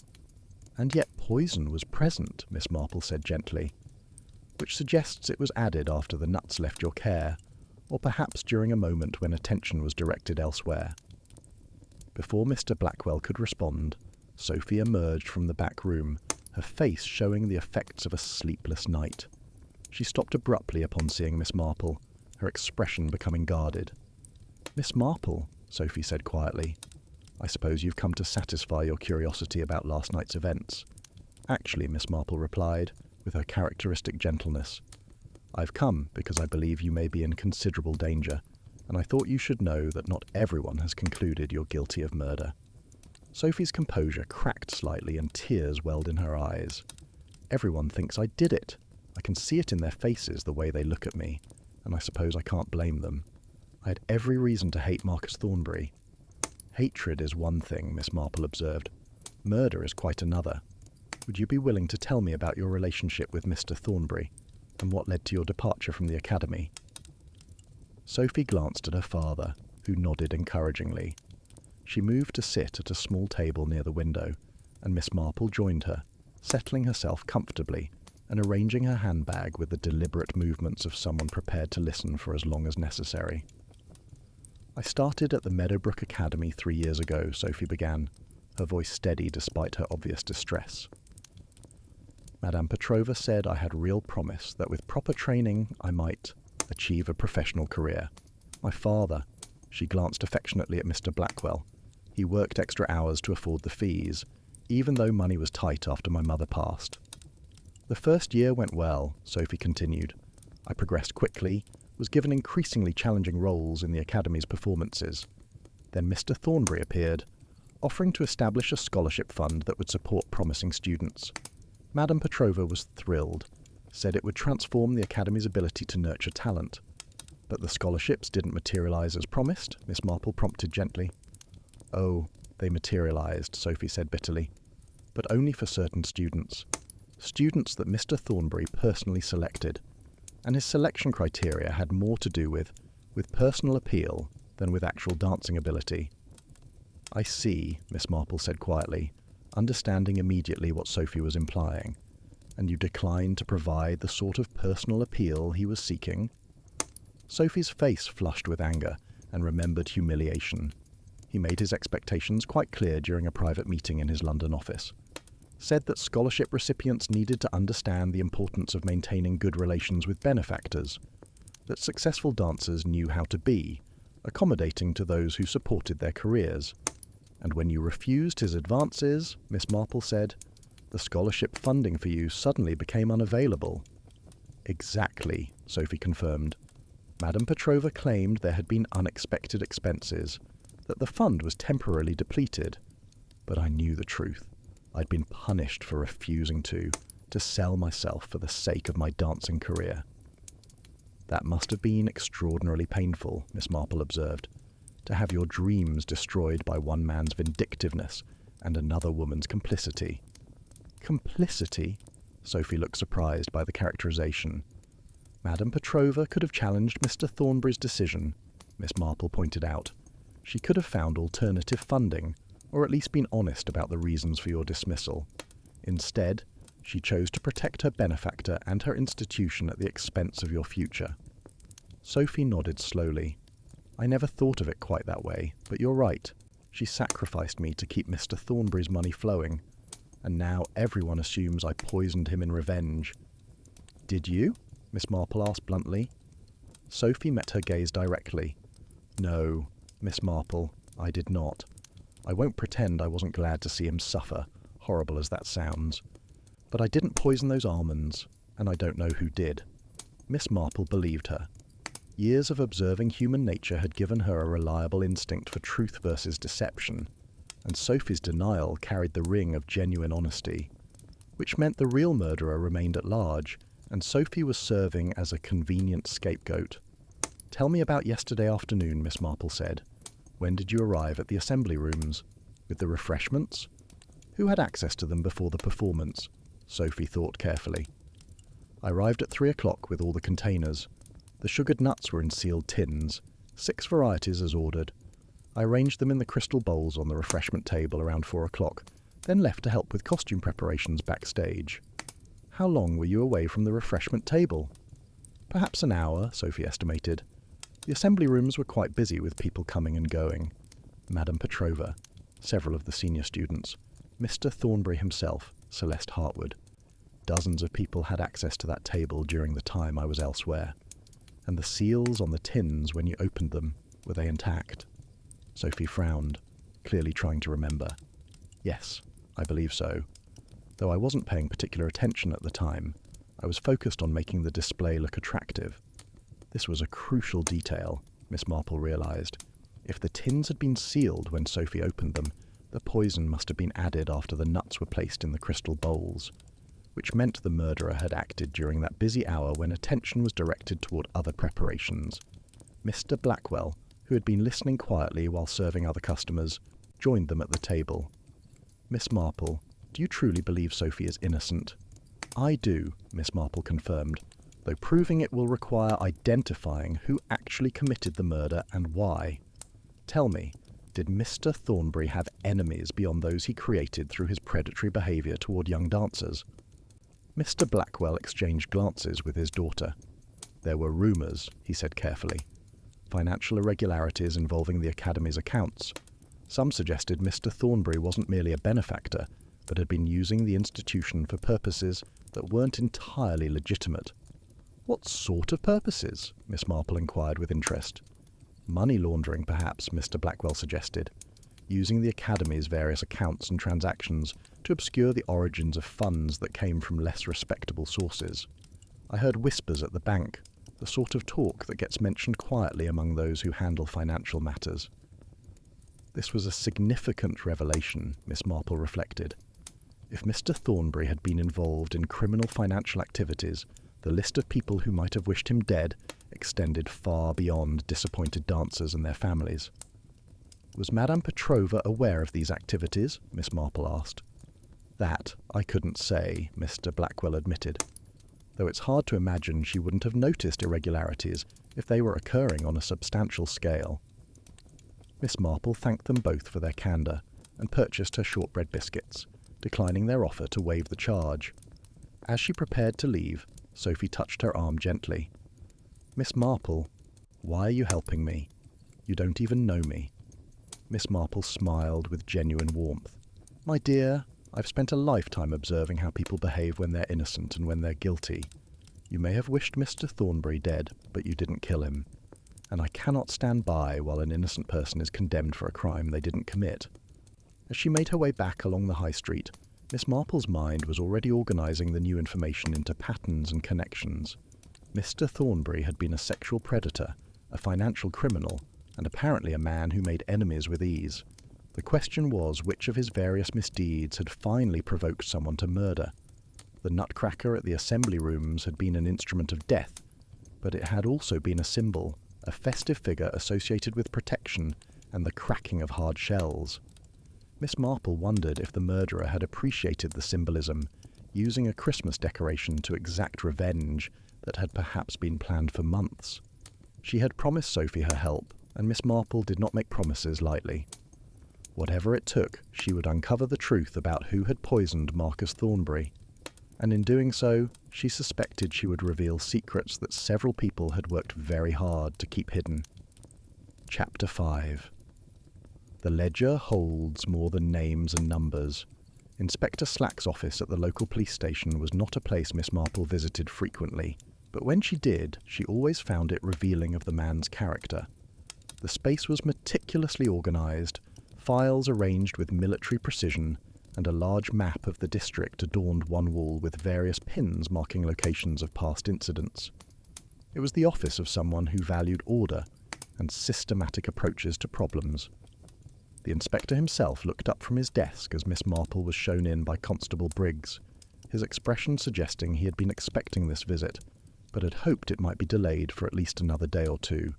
And yet poison was present, Miss Marple said gently, which suggests it was added after the nuts left your care, or perhaps during a moment when attention was directed elsewhere. Before Mr. Blackwell could respond, Sophie emerged from the back room, her face showing the effects of a sleepless night. She stopped abruptly upon seeing Miss Marple, her expression becoming guarded. Miss Marple, Sophie said quietly, I suppose you've come to satisfy your curiosity about last night's events. Actually, Miss Marple replied, with her characteristic gentleness, I've come because I believe you may be in considerable danger, and I thought you should know that not everyone has concluded you're guilty of murder. Sophie's composure cracked slightly and tears welled in her eyes. Everyone thinks I did it. I can see it in their faces the way they look at me, and I suppose I can't blame them. I had every reason to hate Marcus Thornbury. Hatred is one thing, Miss Marple observed. Murder is quite another. Would you be willing to tell me about your relationship with Mr. Thornbury, and what led to your departure from the academy? Sophie glanced at her father, who nodded encouragingly. She moved to sit at a small table near the window, and Miss Marple joined her, settling herself comfortably and arranging her handbag with the deliberate movements of someone prepared to listen for as long as necessary. I started at the Meadowbrook Academy 3 years ago, Sophie began, her voice steady despite her obvious distress. Madame Petrova said I had real promise that with proper training I might achieve a professional career. My father, she glanced affectionately at Mr. Blackwell. He worked extra hours to afford the fees, even though money was tight after my mother passed. The first year went well, Sophie continued. I progressed quickly, was given increasingly challenging roles in the Academy's performances. Then Mr. Thornbury appeared, offering to establish a scholarship fund that would support promising students. Madame Petrova was thrilled, said it would transform the Academy's ability to nurture talent. But the scholarships didn't materialize as promised, Miss Marple prompted gently. Oh, they materialized, Sophie said bitterly. But only for certain students. Students that Mr. Thornbury personally selected. And his selection criteria had more to do with personal appeal than with actual dancing ability. I see, Miss Marple said quietly, understanding immediately what Sophie was implying. And you declined to provide the sort of personal appeal he was seeking? Sophie's face flushed with anger and remembered humiliation. He made his expectations quite clear during a private meeting in his London office. Said that scholarship recipients needed to understand the importance of maintaining good relations with benefactors, that successful dancers knew how to be, accommodating to those who supported their careers. And when you refused his advances, Miss Marple said, the scholarship funding for you suddenly became unavailable. Exactly, Sophie confirmed. Madame Petrova claimed there had been unexpected expenses, that the fund was temporarily depleted. But I knew the truth. I'd been punished for refusing to sell myself for the sake of my dancing career. That must have been extraordinarily painful, Miss Marple observed, to have your dreams destroyed by one man's vindictiveness and another woman's complicity. Complicity? Sophie looked surprised by the characterization. Madame Petrova could have challenged Mr. Thornbury's decision, Miss Marple pointed out. She could have found alternative funding, or at least been honest about the reasons for your dismissal. Instead, she chose to protect her benefactor and her institution at the expense of your future. Sophie nodded slowly. I never thought of it quite that way, but you're right. She sacrificed me to keep Mr. Thornbury's money flowing, and now everyone assumes I poisoned him in revenge. Did you? Miss Marple asked bluntly. Sophie met her gaze directly. No, Miss Marple, I did not. I won't pretend I wasn't glad to see him suffer, horrible as that sounds. But I didn't poison those almonds, and I don't know who did. Miss Marple believed her. Years of observing human nature had given her a reliable instinct for truth versus deception, and Sophie's denial carried the ring of genuine honesty, which meant the real murderer remained at large, and Sophie was serving as a convenient scapegoat. Tell me about yesterday afternoon, Miss Marple said. When did you arrive at the assembly rooms? With the refreshments? Who had access to them before the performance? Sophie thought carefully. I arrived at 3 o'clock with all the containers. The sugared nuts were in sealed tins, 6 varieties as ordered. I arranged them in the crystal bowls on the refreshment table around 4 o'clock, then left to help with costume preparations backstage. How long were you away from the refreshment table? Perhaps an hour, Sophie estimated. The assembly rooms were quite busy with people coming and going. Madame Petrova, several of the senior students, Mr. Thornbury himself, Celeste Hartwood. Dozens of people had access to that table during the time I was elsewhere. And the seals on the tins when you opened them, were they intact? Sophie frowned, clearly trying to remember. Yes, I believe so. Though I wasn't paying particular attention at the time, I was focused on making the display look attractive. This was a crucial detail, Miss Marple realized. If the tins had been sealed when Sophie opened them, the poison must have been added after the nuts were placed in the crystal bowls, which meant the murderer had acted during that busy hour when attention was directed toward other preparations. Mr. Blackwell, who had been listening quietly while serving other customers, joined them at the table. Miss Marple, do you truly believe Sophie is innocent? I do, Miss Marple confirmed, though proving it will require identifying who actually committed the murder and why. Tell me, did Mr. Thornbury have enemies beyond those he created through his predatory behaviour toward young dancers? Mr. Blackwell exchanged glances with his daughter. There were rumours, he said carefully. Financial irregularities involving the Academy's accounts. Some suggested Mr. Thornbury wasn't merely a benefactor, but had been using the institution for purposes that weren't entirely legitimate. What sort of purposes? Miss Marple inquired with interest. Money laundering, perhaps, Mr. Blackwell suggested, using the Academy's various accounts and transactions to obscure the origins of funds that came from less respectable sources. I heard whispers at the bank, the sort of talk that gets mentioned quietly among those who handle financial matters. This was a significant revelation, Miss Marple reflected. If Mr. Thornbury had been involved in criminal financial activities, the list of people who might have wished him dead extended far beyond disappointed dancers and their families. Was Madame Petrova aware of these activities? Miss Marple asked. That I couldn't say, Mr. Blackwell admitted, though it's hard to imagine she wouldn't have noticed irregularities if they were occurring on a substantial scale. Miss Marple thanked them both for their candour and purchased her shortbread biscuits, declining their offer to waive the charge. As she prepared to leave, Sophie touched her arm gently. Miss Marple, why are you helping me? You don't even know me. Miss Marple smiled with genuine warmth. My dear, I've spent a lifetime observing how people behave when they're innocent and when they're guilty. You may have wished Mr. Thornbury dead, but you didn't kill him. and I cannot stand by while an innocent person is condemned for a crime they didn't commit. As she made her way back along the high street, Miss Marple's mind was already organising the new information into patterns and connections. Mr. Thornbury had been a sexual predator, a financial criminal, and apparently a man who made enemies with ease. The question was which of his various misdeeds had finally provoked someone to murder. The Nutcracker at the assembly rooms had been an instrument of death, but it had also been a symbol, a festive figure associated with protection and the cracking of hard shells. Miss Marple wondered if the murderer had appreciated the symbolism, using a Christmas decoration to exact revenge that had perhaps been planned for months. She had promised Sophie her help, and Miss Marple did not make promises lightly. Whatever it took, she would uncover the truth about who had poisoned Marcus Thornbury, and in doing so, she suspected she would reveal secrets that several people had worked very hard to keep hidden. Chapter 5. The ledger holds more than names and numbers. Inspector Slack's office at the local police station was not a place Miss Marple visited frequently, but when she did, she always found it revealing of the man's character. The space was meticulously organised, files arranged with military precision, and a large map of the district adorned one wall with various pins marking locations of past incidents. It was the office of someone who valued order and systematic approaches to problems. The inspector himself looked up from his desk as Miss Marple was shown in by Constable Briggs, his expression suggesting he had been expecting this visit, but had hoped it might be delayed for at least another day or two.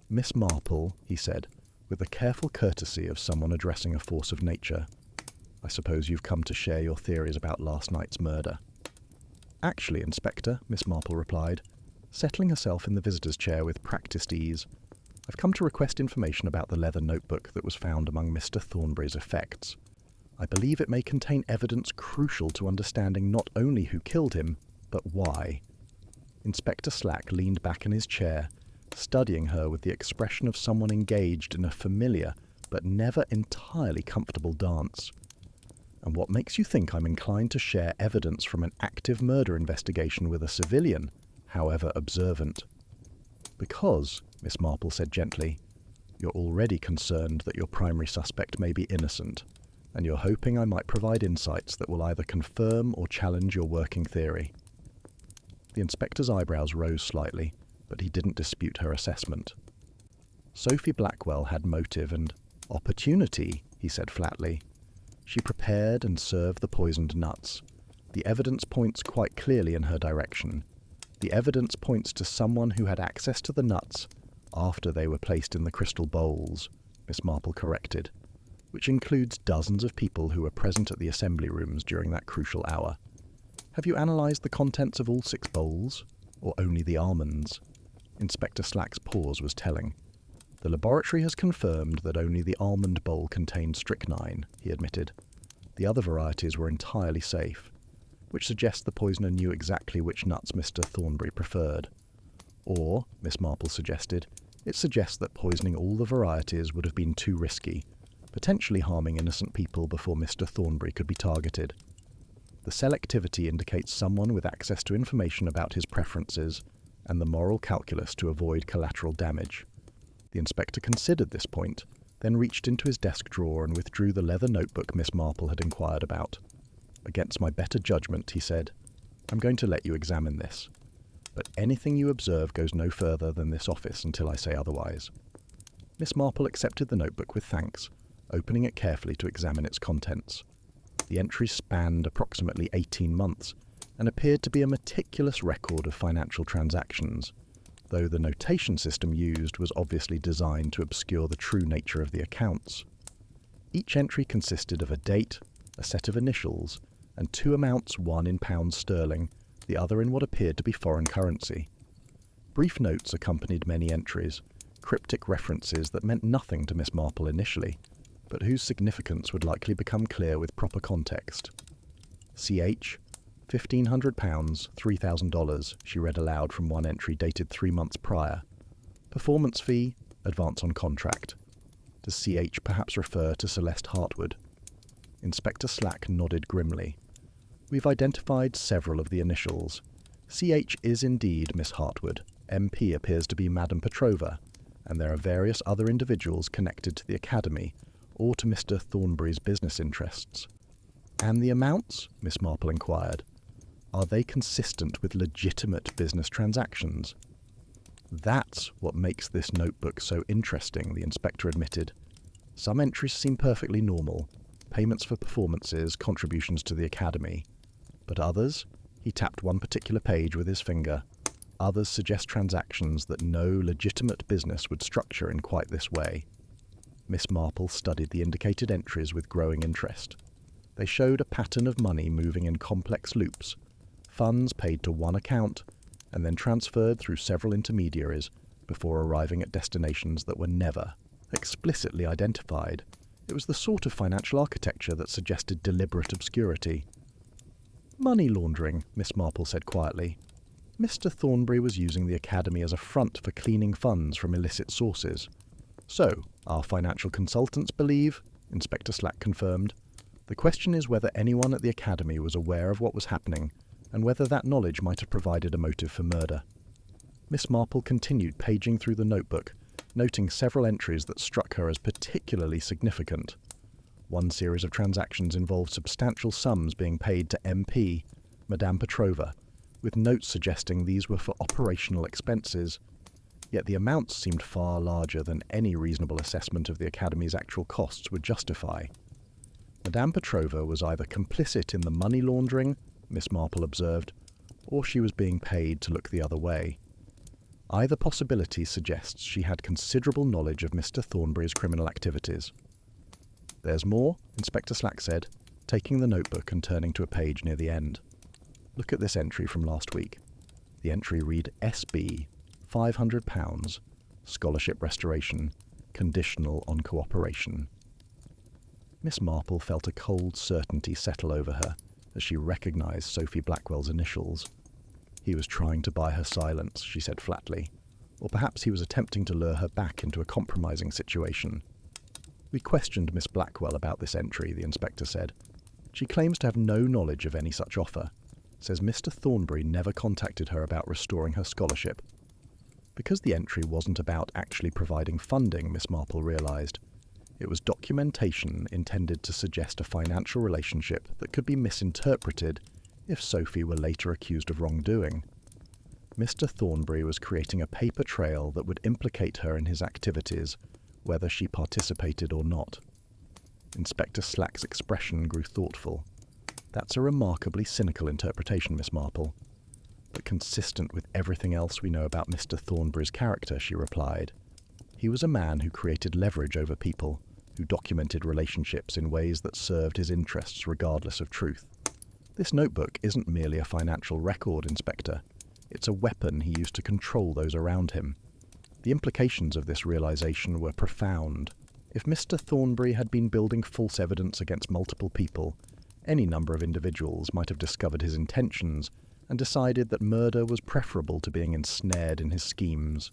"Miss Marple," he said, with the careful courtesy of someone addressing a force of nature, "I suppose you've come to share your theories about last night's murder." "Actually, Inspector," Miss Marple replied, settling herself in the visitor's chair with practised ease, "I've come to request information about the leather notebook that was found among Mr. Thornbury's effects. I believe it may contain evidence crucial to understanding not only who killed him, but why." Inspector Slack leaned back in his chair, studying her with the expression of someone engaged in a familiar but never entirely comfortable dance. "And what makes you think I'm inclined to share evidence from an active murder investigation with a civilian, however observant?" "Because," Miss Marple said gently, "you're already concerned that your primary suspect may be innocent, and you're hoping I might provide insights that will either confirm or challenge your working theory." The inspector's eyebrows rose slightly, but he didn't dispute her assessment. "Sophie Blackwell had motive and opportunity," he said flatly. "She prepared and served the poisoned nuts. The evidence points quite clearly in her direction. The evidence points to someone who had access to the nuts after they were placed in the crystal bowls," Miss Marple corrected, "which includes dozens of people who were present at the assembly rooms during that crucial hour. Have you analysed the contents of all 6 bowls, or only the almonds?" Inspector Slack's pause was telling. "The laboratory has confirmed that only the almond bowl contained strychnine," he admitted. "The other varieties were entirely safe, which suggests the poisoner knew exactly which nuts Mr. Thornbury preferred. Or," Miss Marple suggested, "it suggests that poisoning all the varieties would have been too risky, potentially harming innocent people before Mr. Thornbury could be targeted. The selectivity indicates someone with access to information about his preferences and the moral calculus to avoid collateral damage." The inspector considered this point, then reached into his desk drawer and withdrew the leather notebook Miss Marple had inquired about. "Against my better judgment," he said, "I'm going to let you examine this. But anything you observe goes no further than this office until I say otherwise." Miss Marple accepted the notebook with thanks, opening it carefully to examine its contents. The entries spanned approximately 18 months and appeared to be a meticulous record of financial transactions, though the notation system used was obviously designed to obscure the true nature of the accounts. Each entry consisted of a date, a set of initials, and 2 amounts, one in pounds sterling, the other in what appeared to be foreign currency. Brief notes accompanied many entries, cryptic references that meant nothing to Miss Marple initially, but whose significance would likely become clear with proper context. "CH, £1,500, $3,000, she read aloud from one entry dated 3 months prior. "Performance fee, advance on contract. Does CH perhaps refer to Celeste Hartwood?" Inspector Slack nodded grimly. "We've identified several of the initials. CH is indeed Miss Hartwood. MP appears to be Madame Petrova, and there are various other individuals connected to the Academy or to Mr. Thornbury's business interests. And the amounts? Miss Marple inquired. Are they consistent with legitimate business transactions? That's what makes this notebook so interesting, the inspector admitted. Some entries seem perfectly normal, payments for performances, contributions to the Academy. But others? He tapped one particular page with his finger. Others suggest transactions that no legitimate business would structure in quite this way. Miss Marple studied the indicated entries with growing interest. They showed a pattern of money moving in complex loops, funds paid to one account and then transferred through several intermediaries before arriving at destinations that were never explicitly identified. It was the sort of financial architecture that suggested deliberate obscurity. Money laundering, Miss Marple said quietly. Mr. Thornbury was using the Academy as a front for cleaning funds from illicit sources. So, our financial consultants believe, Inspector Slack confirmed. The question is whether anyone at the Academy was aware of what was happening, and whether that knowledge might have provided a motive for murder. Miss Marple continued paging through the notebook, noting several entries that struck her as particularly significant. One series of transactions involved substantial sums being paid to MP, Madame Petrova, with notes suggesting these were for operational expenses. Yet the amounts seemed far larger than any reasonable assessment of the Academy's actual costs would justify. Madame Petrova was either complicit in the money laundering, Miss Marple observed, or she was being paid to look the other way. Either possibility suggests she had considerable knowledge of Mr. Thornbury's criminal activities. There's more, Inspector Slack said, taking the notebook and turning to a page near the end. Look at this entry from last week. The entry read SB, £500, scholarship restoration, conditional on cooperation. Miss Marple felt a cold certainty settle over her as she recognised Sophie Blackwell's initials. He was trying to buy her silence, she said flatly, or perhaps he was attempting to lure her back into a compromising situation. We questioned Miss Blackwell about this entry, the inspector said. She claims to have no knowledge of any such offer, says Mr. Thornbury never contacted her about restoring her scholarship. Because the entry wasn't about actually providing funding, Miss Marple realised, it was documentation intended to suggest a financial relationship that could be misinterpreted if Sophie were later accused of wrongdoing. Mr. Thornbury was creating a paper trail that would implicate her in his activities, whether she participated or not. Inspector Slack's expression grew thoughtful. That's a remarkably cynical interpretation, Miss Marple, but consistent with everything else we know about Mr. Thornbury's character, she replied. He was a man who created leverage over people, who documented relationships in ways that served his interests regardless of truth. This notebook isn't merely a financial record, Inspector. It's a weapon he used to control those around him. The implications of this realization were profound. If Mr. Thornbury had been building false evidence against multiple people, any number of individuals might have discovered his intentions and decided that murder was preferable to being ensnared in his schemes.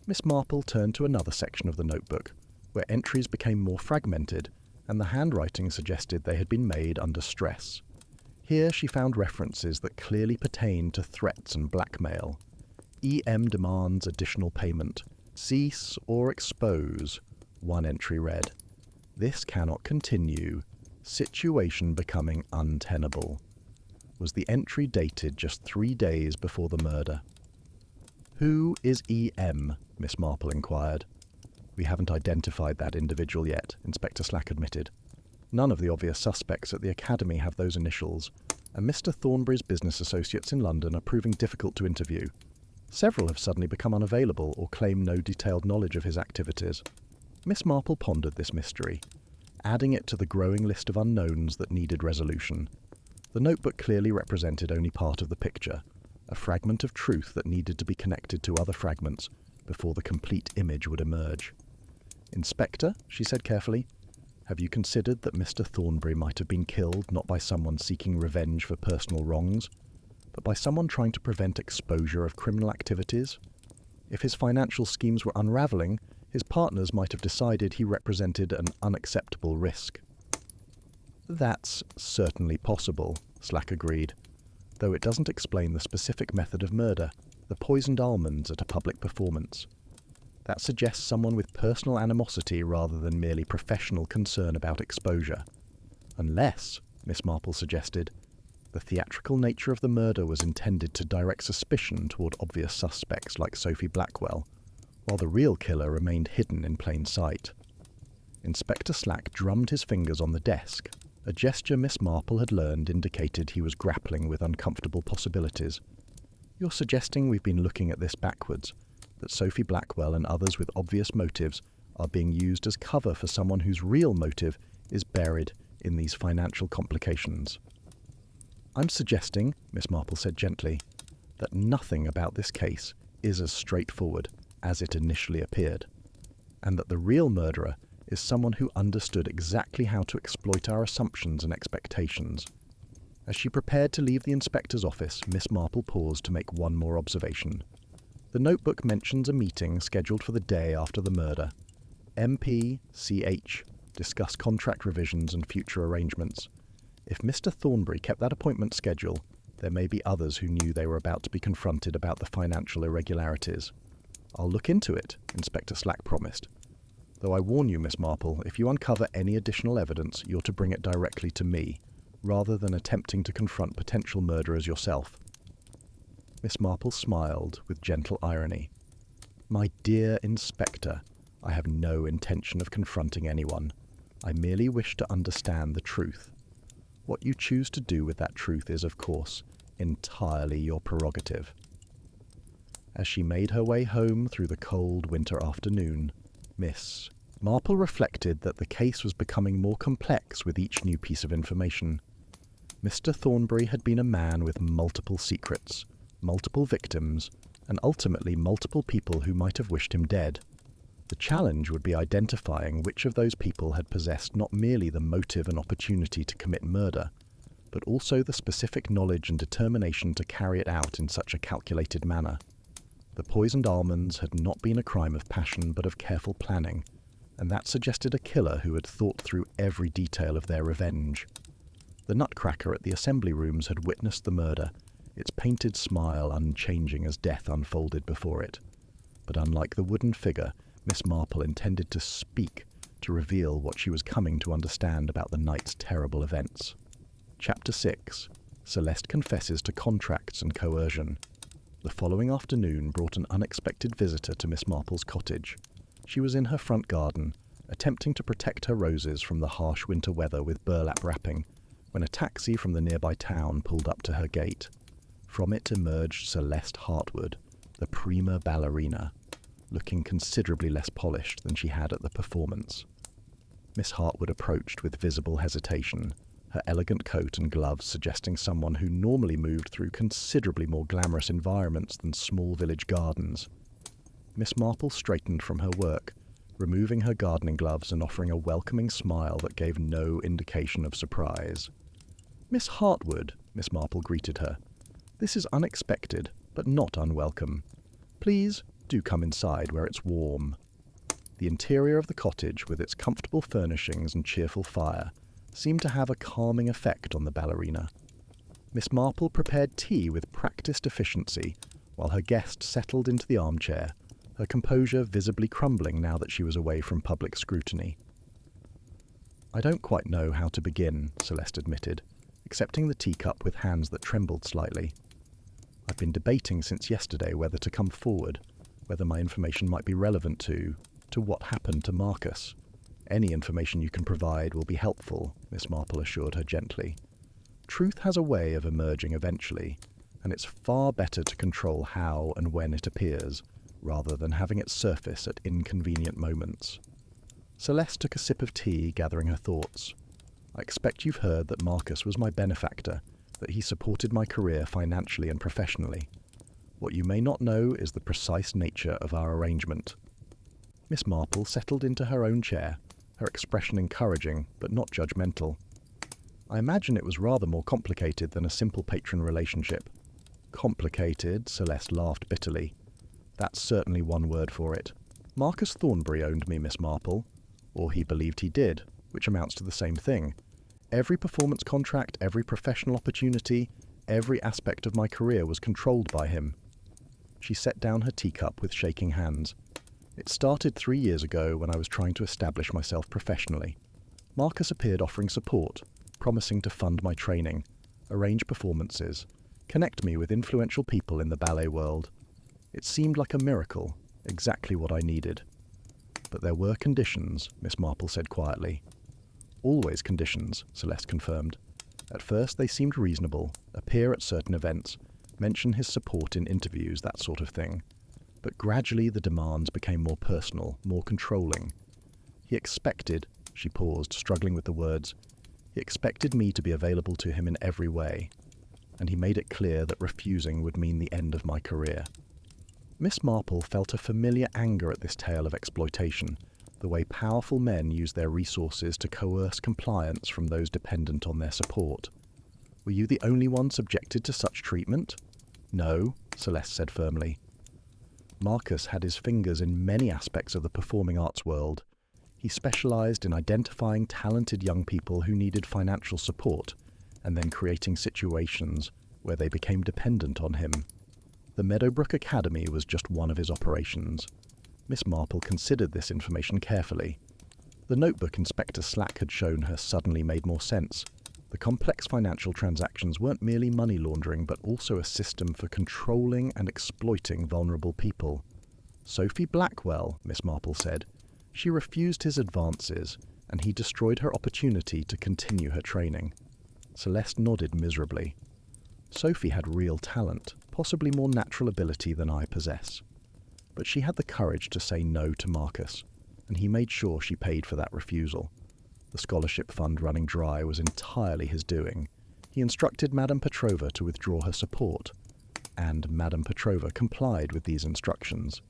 Miss Marple turned to another section of the notebook, where entries became more fragmented, and the handwriting suggested they had been made under stress. Here she found references that clearly pertained to threats and blackmail. EM demands additional payment. Cease or expose, one entry read. This cannot continue. Situation becoming untenable. Was the entry dated just 3 days before the murder? Who is EM? Miss Marple inquired. We haven't identified that individual yet, Inspector Slack admitted. None of the obvious suspects at the Academy have those initials, and Mr. Thornbury's business associates in London are proving difficult to interview. Several have suddenly become unavailable or claim no detailed knowledge of his activities. Miss Marple pondered this mystery, adding it to the growing list of unknowns that needed resolution. The notebook clearly represented only part of the picture, a fragment of truth that needed to be connected to other fragments before the complete image would emerge. Inspector, she said carefully, have you considered that Mr. Thornbury might have been killed not by someone seeking revenge for personal wrongs, but by someone trying to prevent exposure of criminal activities? If his financial schemes were unraveling, his partners might have decided he represented an unacceptable risk. That's certainly possible, Slack agreed, though it doesn't explain the specific method of murder, the poisoned almonds at a public performance. That suggests someone with personal animosity rather than merely professional concern about exposure. Unless, Miss Marple suggested, the theatrical nature of the murder was intended to direct suspicion toward obvious suspects like Sophie Blackwell, while the real killer remained hidden in plain sight. Inspector Slack drummed his fingers on the desk. A gesture Miss Marple had learned indicated he was grappling with uncomfortable possibilities. "You're suggesting we've been looking at this backwards, that Sophie Blackwell and others with obvious motives are being used as cover for someone whose real motive is buried in these financial complications." "I'm suggesting," Miss Marple said gently, "that nothing about this case is as straightforward as it initially appeared, and that the real murderer is someone who understood exactly how to exploit our assumptions and expectations." As she prepared to leave the inspector's office, Miss Marple paused to make one more observation. The notebook mentions a meeting scheduled for the day after the murder. MP.CH. Discuss contract revisions and future arrangements. If Mr. Thornbury kept that appointment schedule, there may be others who knew they were about to be confronted about the financial irregularities. "I'll look into it," Inspector Slack promised. "Though I warn you, Miss Marple, if you uncover any additional evidence, you're to bring it directly to me, rather than attempting to confront potential murderers yourself." Miss Marple smiled with gentle irony. "My dear Inspector, I have no intention of confronting anyone. I merely wish to understand the truth. What you choose to do with that truth is, of course, entirely your prerogative." As she made her way home through the cold winter afternoon, Miss Marple reflected that the case was becoming more complex with each new piece of information. Mr. Thornbury had been a man with multiple secrets, multiple victims, and ultimately multiple people who might have wished him dead. The challenge would be identifying which of those people had possessed not merely the motive and opportunity to commit murder, but also the specific knowledge and determination to carry it out in such a calculated manner. The poisoned almonds had not been a crime of passion but of careful planning, and that suggested a killer who had thought through every detail of their revenge. The Nutcracker at the assembly rooms had witnessed the murder, its painted smile unchanging as death unfolded before it. But unlike the wooden figure, Miss Marple intended to speak, to reveal what she was coming to understand about the night's terrible events. Chapter 6. Celeste confesses to contracts and coercion. The following afternoon brought an unexpected visitor to Miss Marple's cottage. She was in her front garden, attempting to protect her roses from the harsh winter weather with burlap wrapping, when a taxi from the nearby town pulled up to her gate. From it emerged Celeste Hartwood, the prima ballerina, looking considerably less polished than she had at the performance. Miss Hartwood approached with visible hesitation, her elegant coat and gloves suggesting someone who normally moved through considerably more glamorous environments than small village gardens. Miss Marple straightened from her work, removing her gardening gloves and offering a welcoming smile that gave no indication of surprise. "Miss Hartwood," Miss Marple greeted her. "This is unexpected, but not unwelcome. Please do come inside where it's warm." The interior of the cottage, with its comfortable furnishings and cheerful fire, seemed to have a calming effect on the ballerina. Miss Marple prepared tea with practiced efficiency, while her guest settled into the armchair, her composure visibly crumbling now that she was away from public scrutiny. "I don't quite know how to begin," Celeste admitted, accepting the teacup with hands that trembled slightly. "I've been debating since yesterday whether to come forward, whether my information might be relevant to what happened to Marcus. Any information you can provide will be helpful," Miss Marple assured her gently. "Truth has a way of emerging eventually, and it's far better to control how and when it appears, rather than having it surface at inconvenient moments." Celeste took a sip of tea, gathering her thoughts. "I expect you've heard that Marcus was my benefactor, that he supported my career financially and professionally. What you may not know is the precise nature of our arrangement." Miss Marple settled into her own chair, her expression encouraging but not judgmental. "I imagine it was rather more complicated than a simple patron relationship." "Complicated?" Celeste laughed bitterly. "That's certainly one word for it. Marcus Thornbury owned me, Miss Marple. Or he believed he did, which amounts to the same thing. Every performance contract, every professional opportunity, every aspect of my career was controlled by him." She set down her teacup with shaking hands. It started 3 years ago when I was trying to establish myself professionally. Marcus appeared offering support, promising to fund my training, arrange performances, connect me with influential people in the ballet world. It seemed like a miracle, exactly what I needed. But there were conditions, Miss Marple said quietly. Always conditions, Celeste confirmed. At first they seemed reasonable, appear at certain events, mention his support in interviews, that sort of thing. But gradually the demands became more personal, more controlling. He expected, she paused, struggling with the words, he expected me to be available to him in every way, and he made it clear that refusing would mean the end of my career. Miss Marple felt a familiar anger at this tale of exploitation, the way powerful men use their resources to coerce compliance from those dependent on their support. Were you the only one subjected to such treatment? No, Celeste said firmly. Marcus had his fingers in many aspects of the performing arts world. He specialized in identifying talented young people who needed financial support and then creating situations where they became dependent on him. The Meadowbrook Academy was just one of his operations. Miss Marple considered this information carefully. The notebook Inspector Slack had shown her suddenly made more sense. The complex financial transactions weren't merely money laundering, but also a system for controlling and exploiting vulnerable people. Sophie Blackwell, Miss Marple said. She refused his advances, and he destroyed her opportunity to continue her training. Celeste nodded miserably. Sophie had real talent, possibly more natural ability than I possess. But she had the courage to say no to Marcus, and he made sure she paid for that refusal. The scholarship fund running dry was entirely his doing. He instructed Madame Petrova to withdraw her support, and Madame Petrova complied with these instructions.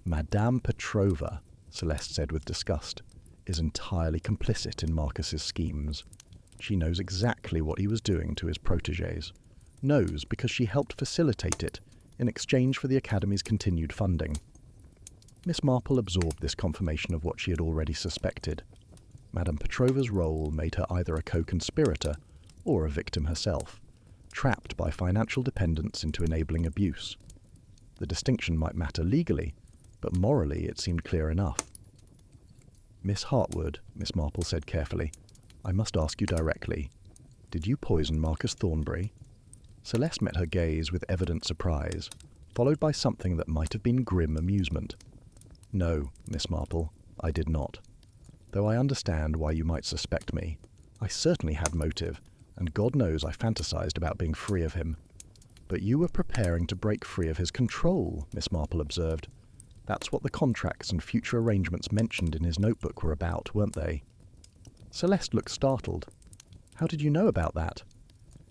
Madame Petrova, Celeste said with disgust, is entirely complicit in Marcus's schemes. She knows exactly what he was doing to his protégés. Knows because she helped facilitate it in exchange for the Academy's continued funding. Miss Marple absorbed this confirmation of what she had already suspected. Madame Petrova's role made her either a co-conspirator or a victim herself, trapped by financial dependence into enabling abuse. The distinction might matter legally, but morally it seemed clear enough. Miss Hartwood, Miss Marple said carefully, I must ask you directly. Did you poison Marcus Thornbury? Celeste met her gaze with evident surprise, followed by something that might have been grim amusement. No, Miss Marple, I did not. Though I understand why you might suspect me, I certainly had motive, and God knows I fantasized about being free of him. But you were preparing to break free of his control, Miss Marple observed. That's what the contracts and future arrangements mentioned in his notebook were about, weren't they? Celeste looked startled. How did you know about that?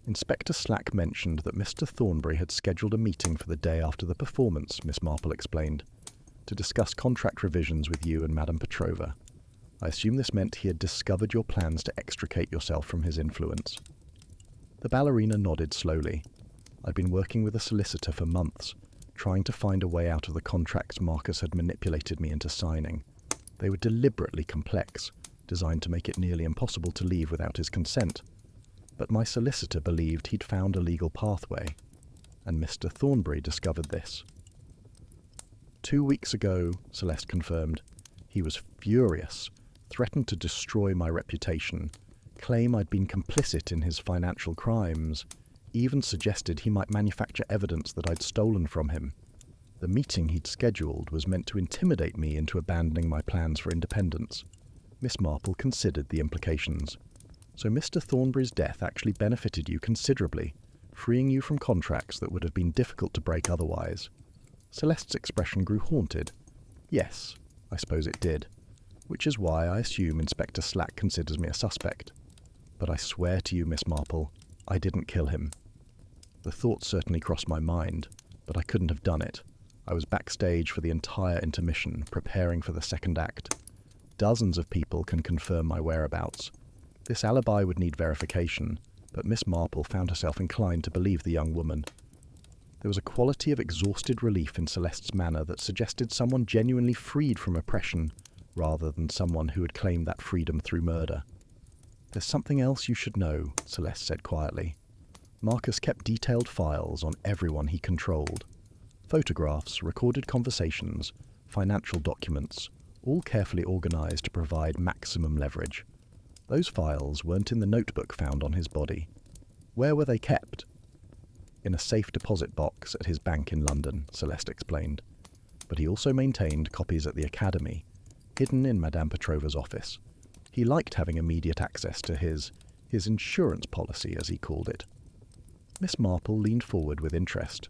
Inspector Slack mentioned that Mr. Thornbury had scheduled a meeting for the day after the performance, Miss Marple explained, to discuss contract revisions with you and Madame Petrova. I assume this meant he had discovered your plans to extricate yourself from his influence. The ballerina nodded slowly. I'd been working with a solicitor for months, trying to find a way out of the contracts Marcus had manipulated me into signing. They were deliberately complex, designed to make it nearly impossible to leave without his consent. But my solicitor believed he'd found a legal pathway, and Mr. Thornbury discovered this. 2 weeks ago, Celeste confirmed, he was furious, threatened to destroy my reputation, claim I'd been complicit in his financial crimes, even suggested he might manufacture evidence that I'd stolen from him. The meeting he'd scheduled was meant to intimidate me into abandoning my plans for independence. Miss Marple considered the implications. So Mr. Thornbury's death actually benefited you considerably, freeing you from contracts that would have been difficult to break otherwise. Celeste's expression grew haunted. Yes, I suppose it did, which is why I assume Inspector Slack considers me a suspect. But I swear to you, Miss Marple, I didn't kill him. The thought certainly crossed my mind, but I couldn't have done it. I was backstage for the entire intermission, preparing for the second act. Dozens of people can confirm my whereabouts. This alibi would need verification, but Miss Marple found herself inclined to believe the young woman. There was a quality of exhausted relief in Celeste's manner that suggested someone genuinely freed from oppression, rather than someone who had claimed that freedom through murder. There's something else you should know, Celeste said quietly. Marcus kept detailed files on everyone he controlled. Photographs, recorded conversations, financial documents, all carefully organised to provide maximum leverage. Those files weren't in the notebook found on his body. Where were they kept? In a safe deposit box at his bank in London, Celeste explained. But he also maintained copies at the Academy, hidden in Madame Petrova's office. He liked having immediate access to his insurance policy, as he called it. Miss Marple leaned forward with interest.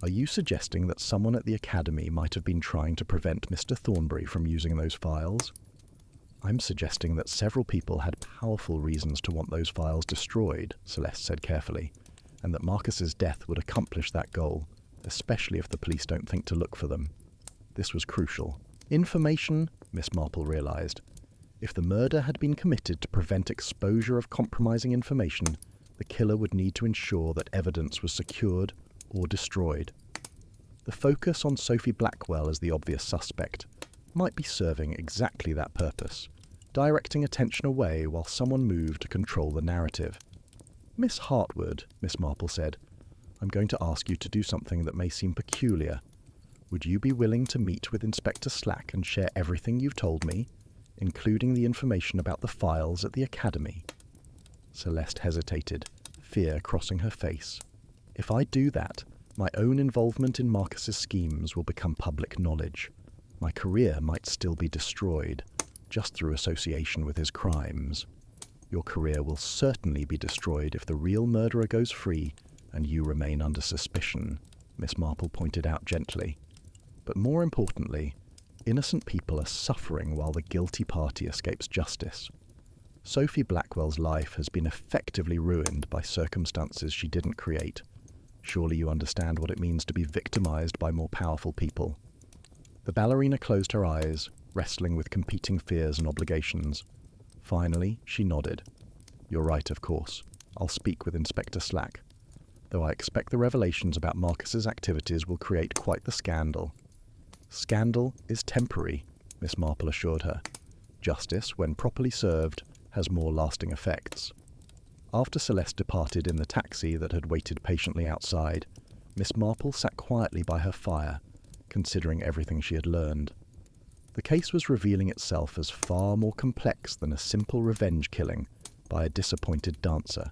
Are you suggesting that someone at the Academy might have been trying to prevent Mr. Thornbury from using those files? I'm suggesting that several people had powerful reasons to want those files destroyed, Celeste said carefully, and that Marcus's death would accomplish that goal, especially if the police don't think to look for them. This was crucial. Information, Miss Marple realised. If the murder had been committed to prevent exposure of compromising information, the killer would need to ensure that evidence was secured or destroyed. The focus on Sophie Blackwell as the obvious suspect might be serving exactly that purpose, directing attention away while someone moved to control the narrative. Miss Hartwood, Miss Marple said, I'm going to ask you to do something that may seem peculiar. Would you be willing to meet with Inspector Slack and share everything you've told me, including the information about the files at the Academy? Celeste hesitated, fear crossing her face. If I do that, my own involvement in Marcus's schemes will become public knowledge. My career might still be destroyed, just through association with his crimes. Your career will certainly be destroyed if the real murderer goes free and you remain under suspicion, Miss Marple pointed out gently. But more importantly, innocent people are suffering while the guilty party escapes justice. Sophie Blackwell's life has been effectively ruined by circumstances she didn't create. Surely you understand what it means to be victimized by more powerful people. The ballerina closed her eyes, wrestling with competing fears and obligations. Finally, she nodded. You're right, of course. I'll speak with Inspector Slack. Though I expect the revelations about Marcus's activities will create quite the scandal. Scandal is temporary, Miss Marple assured her. Justice, when properly served, has more lasting effects. After Celeste departed in the taxi that had waited patiently outside, Miss Marple sat quietly by her fire, considering everything she had learned. The case was revealing itself as far more complex than a simple revenge killing by a disappointed dancer.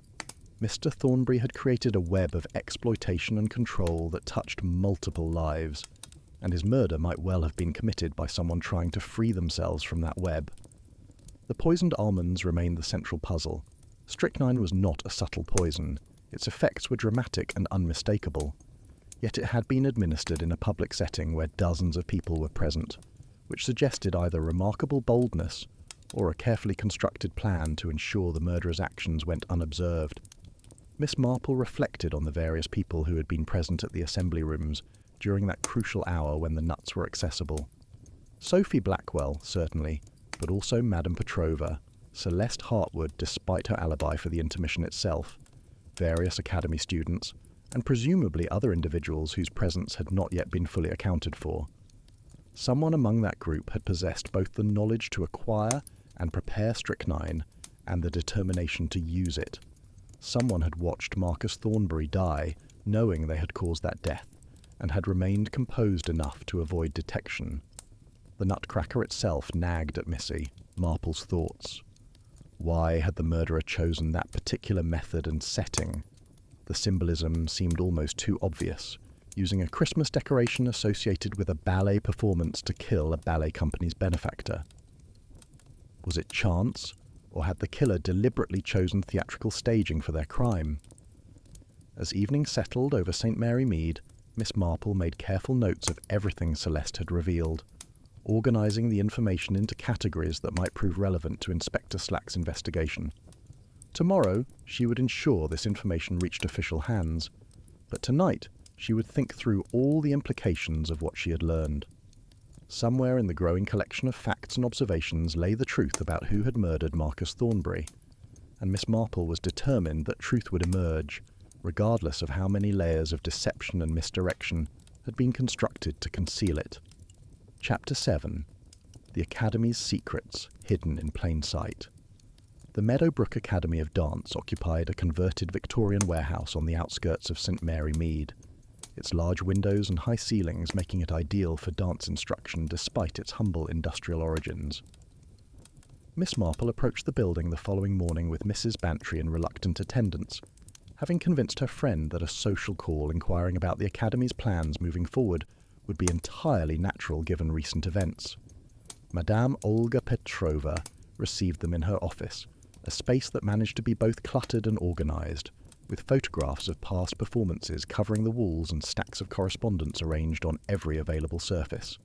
Mr. Thornbury had created a web of exploitation and control that touched multiple lives, and his murder might well have been committed by someone trying to free themselves from that web. The poisoned almonds remained the central puzzle. Strychnine was not a subtle poison. Its effects were dramatic and unmistakable. Yet it had been administered in a public setting where dozens of people were present, which suggested either remarkable boldness or a carefully constructed plan to ensure the murderer's actions went unobserved. Miss Marple reflected on the various people who had been present at the assembly rooms during that crucial hour when the nuts were accessible. Sophie Blackwell, certainly, but also Madame Petrova, Celeste Hartwood, despite her alibi for the intermission itself, various Academy students, and presumably other individuals whose presence had not yet been fully accounted for. Someone among that group had possessed both the knowledge to acquire and prepare strychnine and the determination to use it. Someone had watched Marcus Thornbury die, knowing they had caused that death, and had remained composed enough to avoid detection. The Nutcracker itself nagged at Missy, Marple's thoughts. Why had the murderer chosen that particular method and setting? The symbolism seemed almost too obvious, using a Christmas decoration associated with a ballet performance to kill a ballet company's benefactor. Was it chance, or had the killer deliberately chosen theatrical staging for their crime? As evening settled over St. Mary Mead, Miss Marple made careful notes of everything Celeste had revealed, organising the information into categories that might prove relevant to Inspector Slack's investigation. Tomorrow, she would ensure this information reached official hands, but tonight she would think through all the implications of what she had learned. Somewhere in the growing collection of facts and observations lay the truth about who had murdered Marcus Thornbury, and Miss Marple was determined that truth would emerge, regardless of how many layers of deception and misdirection had been constructed to conceal it. Chapter 7. The Academy's Secrets Hidden in Plain Sight. The Meadowbrook Academy of Dance occupied a converted Victorian warehouse on the outskirts of St. Mary Mead. its large windows and high ceilings making it ideal for dance instruction despite its humble industrial origins. Miss Marple approached the building the following morning with Mrs. Bantry in reluctant attendance, having convinced her friend that a social call inquiring about the Academy's plans moving forward would be entirely natural given recent events. Madame Olga Petrova received them in her office, a space that managed to be both cluttered and organised, with photographs of past performances covering the walls and stacks of correspondence arranged on every available surface.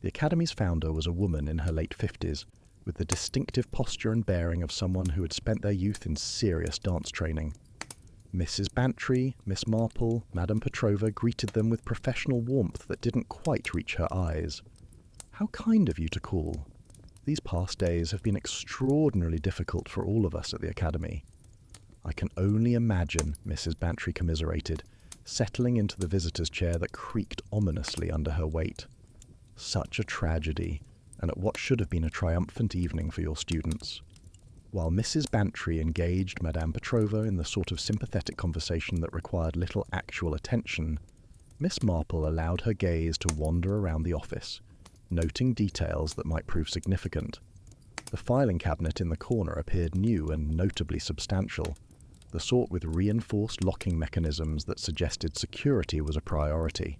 The Academy's founder was a woman in her late 50s, with the distinctive posture and bearing of someone who had spent their youth in serious dance training. Mrs. Bantry, Miss Marple, Madame Petrova greeted them with professional warmth that didn't quite reach her eyes. "How kind of you to call. These past days have been extraordinarily difficult for all of us at the Academy." "I can only imagine," Mrs. Bantry commiserated, settling into the visitor's chair that creaked ominously under her weight. "Such a tragedy, and at what should have been a triumphant evening for your students." While Mrs. Bantry engaged Madame Petrova in the sort of sympathetic conversation that required little actual attention, Miss Marple allowed her gaze to wander around the office, noting details that might prove significant. The filing cabinet in the corner appeared new and notably substantial, the sort with reinforced locking mechanisms that suggested security was a priority.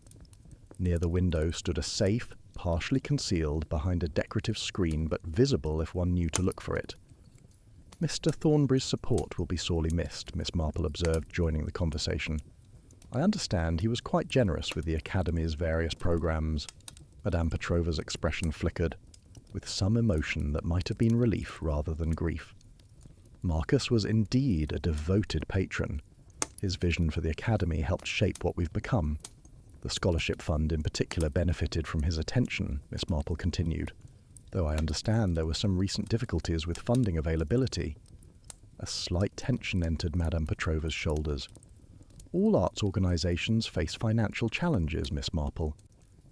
Near the window stood a safe, partially concealed behind a decorative screen but visible if one knew to look for it. "Mr. Thornbury's support will be sorely missed," Miss Marple observed, joining the conversation. "I understand he was quite generous with the Academy's various programs." Madame Petrova's expression flickered, with some emotion that might have been relief rather than grief. Marcus was indeed a devoted patron. His vision for the Academy helped shape what we've become. The scholarship fund in particular benefited from his attention, Miss Marple continued, though I understand there were some recent difficulties with funding availability. A slight tension entered Madame Petrova's shoulders. "All arts organisations face financial challenges, Miss Marple.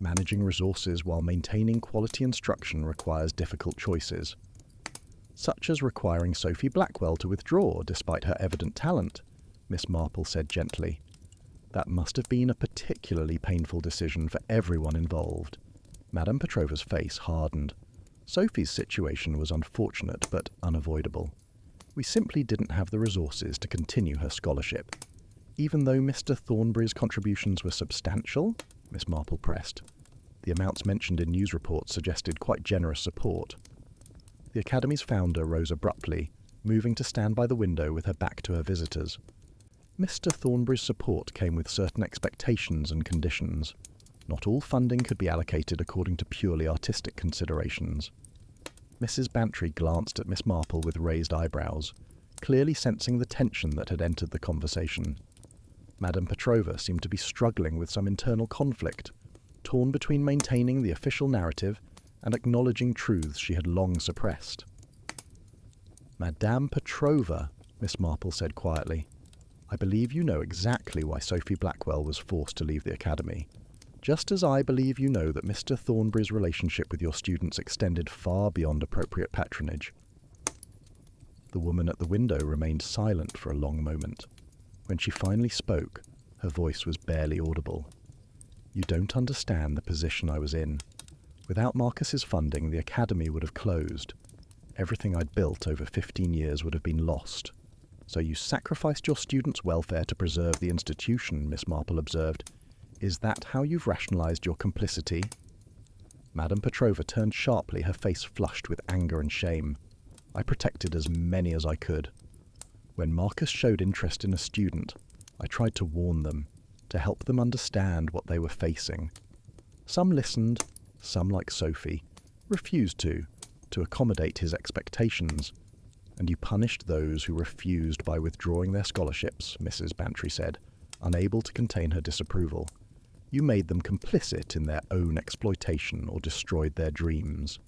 Managing resources while maintaining quality instruction requires difficult choices, such as requiring Sophie Blackwell to withdraw despite her evident talent," Miss Marple said gently. "That must have been a particularly painful decision for everyone involved." Madame Petrova's face hardened. Sophie's situation was unfortunate but unavoidable. We simply didn't have the resources to continue her scholarship. "Even though Mr. Thornbury's contributions were substantial?" Miss Marple pressed. The amounts mentioned in news reports suggested quite generous support. The Academy's founder rose abruptly, moving to stand by the window with her back to her visitors. "Mr. Thornbury's support came with certain expectations and conditions. Not all funding could be allocated according to purely artistic considerations." Mrs. Bantry glanced at Miss Marple with raised eyebrows, clearly sensing the tension that had entered the conversation. Madame Petrova seemed to be struggling with some internal conflict, torn between maintaining the official narrative and acknowledging truths she had long suppressed. "Madame Petrova," Miss Marple said quietly, "I believe you know exactly why Sophie Blackwell was forced to leave the Academy. Just as I believe you know that Mr. Thornbury's relationship with your students extended far beyond appropriate patronage." The woman at the window remained silent for a long moment. When she finally spoke, her voice was barely audible. "You don't understand the position I was in. Without Marcus's funding, the Academy would have closed. Everything I'd built over 15 years would have been lost. So you sacrificed your students' welfare to preserve the institution," Miss Marple observed. "Is that how you've rationalised your complicity?" Madame Petrova turned sharply, her face flushed with anger and shame. "I protected as many as I could. When Marcus showed interest in a student, I tried to warn them, to help them understand what they were facing. Some listened, some, like Sophie, refused to accommodate his expectations. And you punished those who refused by withdrawing their scholarships," Mrs. Bantry said, unable to contain her disapproval. "You made them complicit in their own exploitation or destroyed their dreams."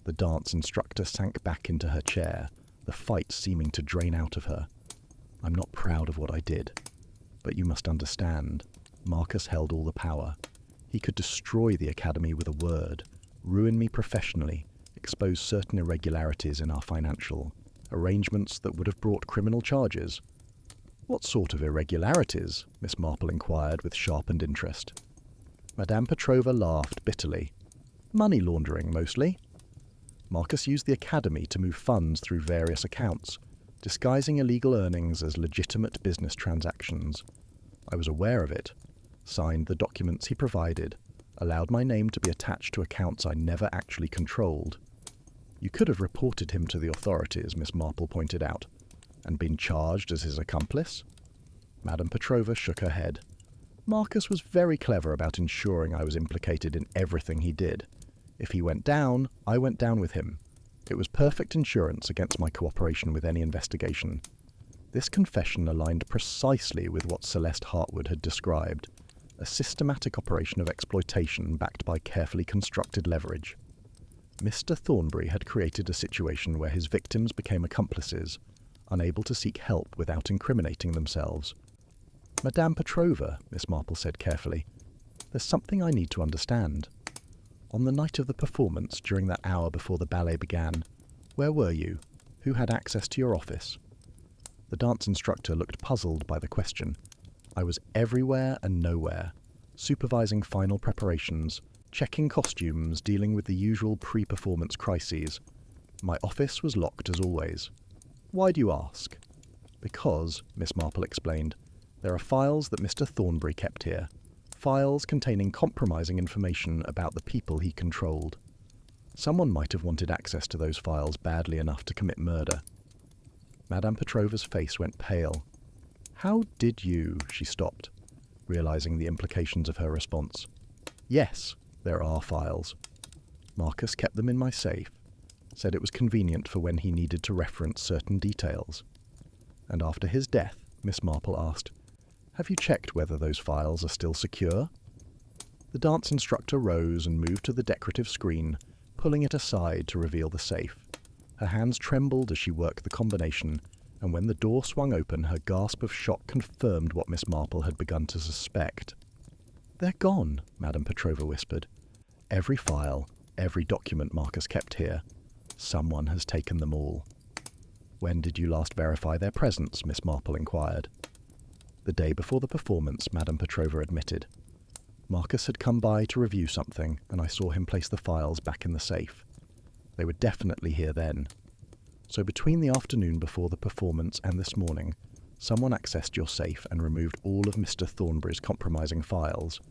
The dance instructor sank back into her chair, the fight seeming to drain out of her. "I'm not proud of what I did. But you must understand, Marcus held all the power. He could destroy the Academy with a word, ruin me professionally, expose certain irregularities in our financial arrangements that would have brought criminal charges. What sort of irregularities? Miss Marple inquired with sharpened interest. Madame Petrova laughed bitterly. Money laundering, mostly. Marcus used the academy to move funds through various accounts, disguising illegal earnings as legitimate business transactions. I was aware of it, signed the documents he provided, allowed my name to be attached to accounts I never actually controlled. You could have reported him to the authorities, Miss Marple pointed out, and been charged as his accomplice. Madame Petrova shook her head. Marcus was very clever about ensuring I was implicated in everything he did. If he went down, I went down with him. It was perfect insurance against my cooperation with any investigation. This confession aligned precisely with what Celeste Hartwood had described, a systematic operation of exploitation backed by carefully constructed leverage. Mr. Thornbury had created a situation where his victims became accomplices, unable to seek help without incriminating themselves. Madame Petrova, Miss Marple said carefully, there's something I need to understand. On the night of the performance, during that hour before the ballet began, where were you? Who had access to your office? The dance instructor looked puzzled by the question. I was everywhere and nowhere, supervising final preparations, checking costumes, dealing with the usual pre-performance crises. My office was locked as always. Why do you ask? Because, Miss Marple explained, there are files that Mr. Thornbury kept here. Files containing compromising information about the people he controlled. Someone might have wanted access to those files badly enough to commit murder. Madame Petrova's face went pale. How did you? She stopped, realizing the implications of her response. Yes, there are files. Marcus kept them in my safe, said it was convenient for when he needed to reference certain details. And after his death, Miss Marple asked, have you checked whether those files are still secure? The dance instructor rose and moved to the decorative screen, pulling it aside to reveal the safe. Her hands trembled as she worked the combination, and when the door swung open, her gasp of shock confirmed what Miss Marple had begun to suspect. They're gone, Madame Petrova whispered. Every file, every document Marcus kept here. Someone has taken them all. When did you last verify their presence? Miss Marple inquired. The day before the performance, Madame Petrova admitted. Marcus had come by to review something, and I saw him place the files back in the safe. They were definitely here then. So between the afternoon before the performance and this morning, someone accessed your safe and removed all of Mr. Thornbury's compromising files.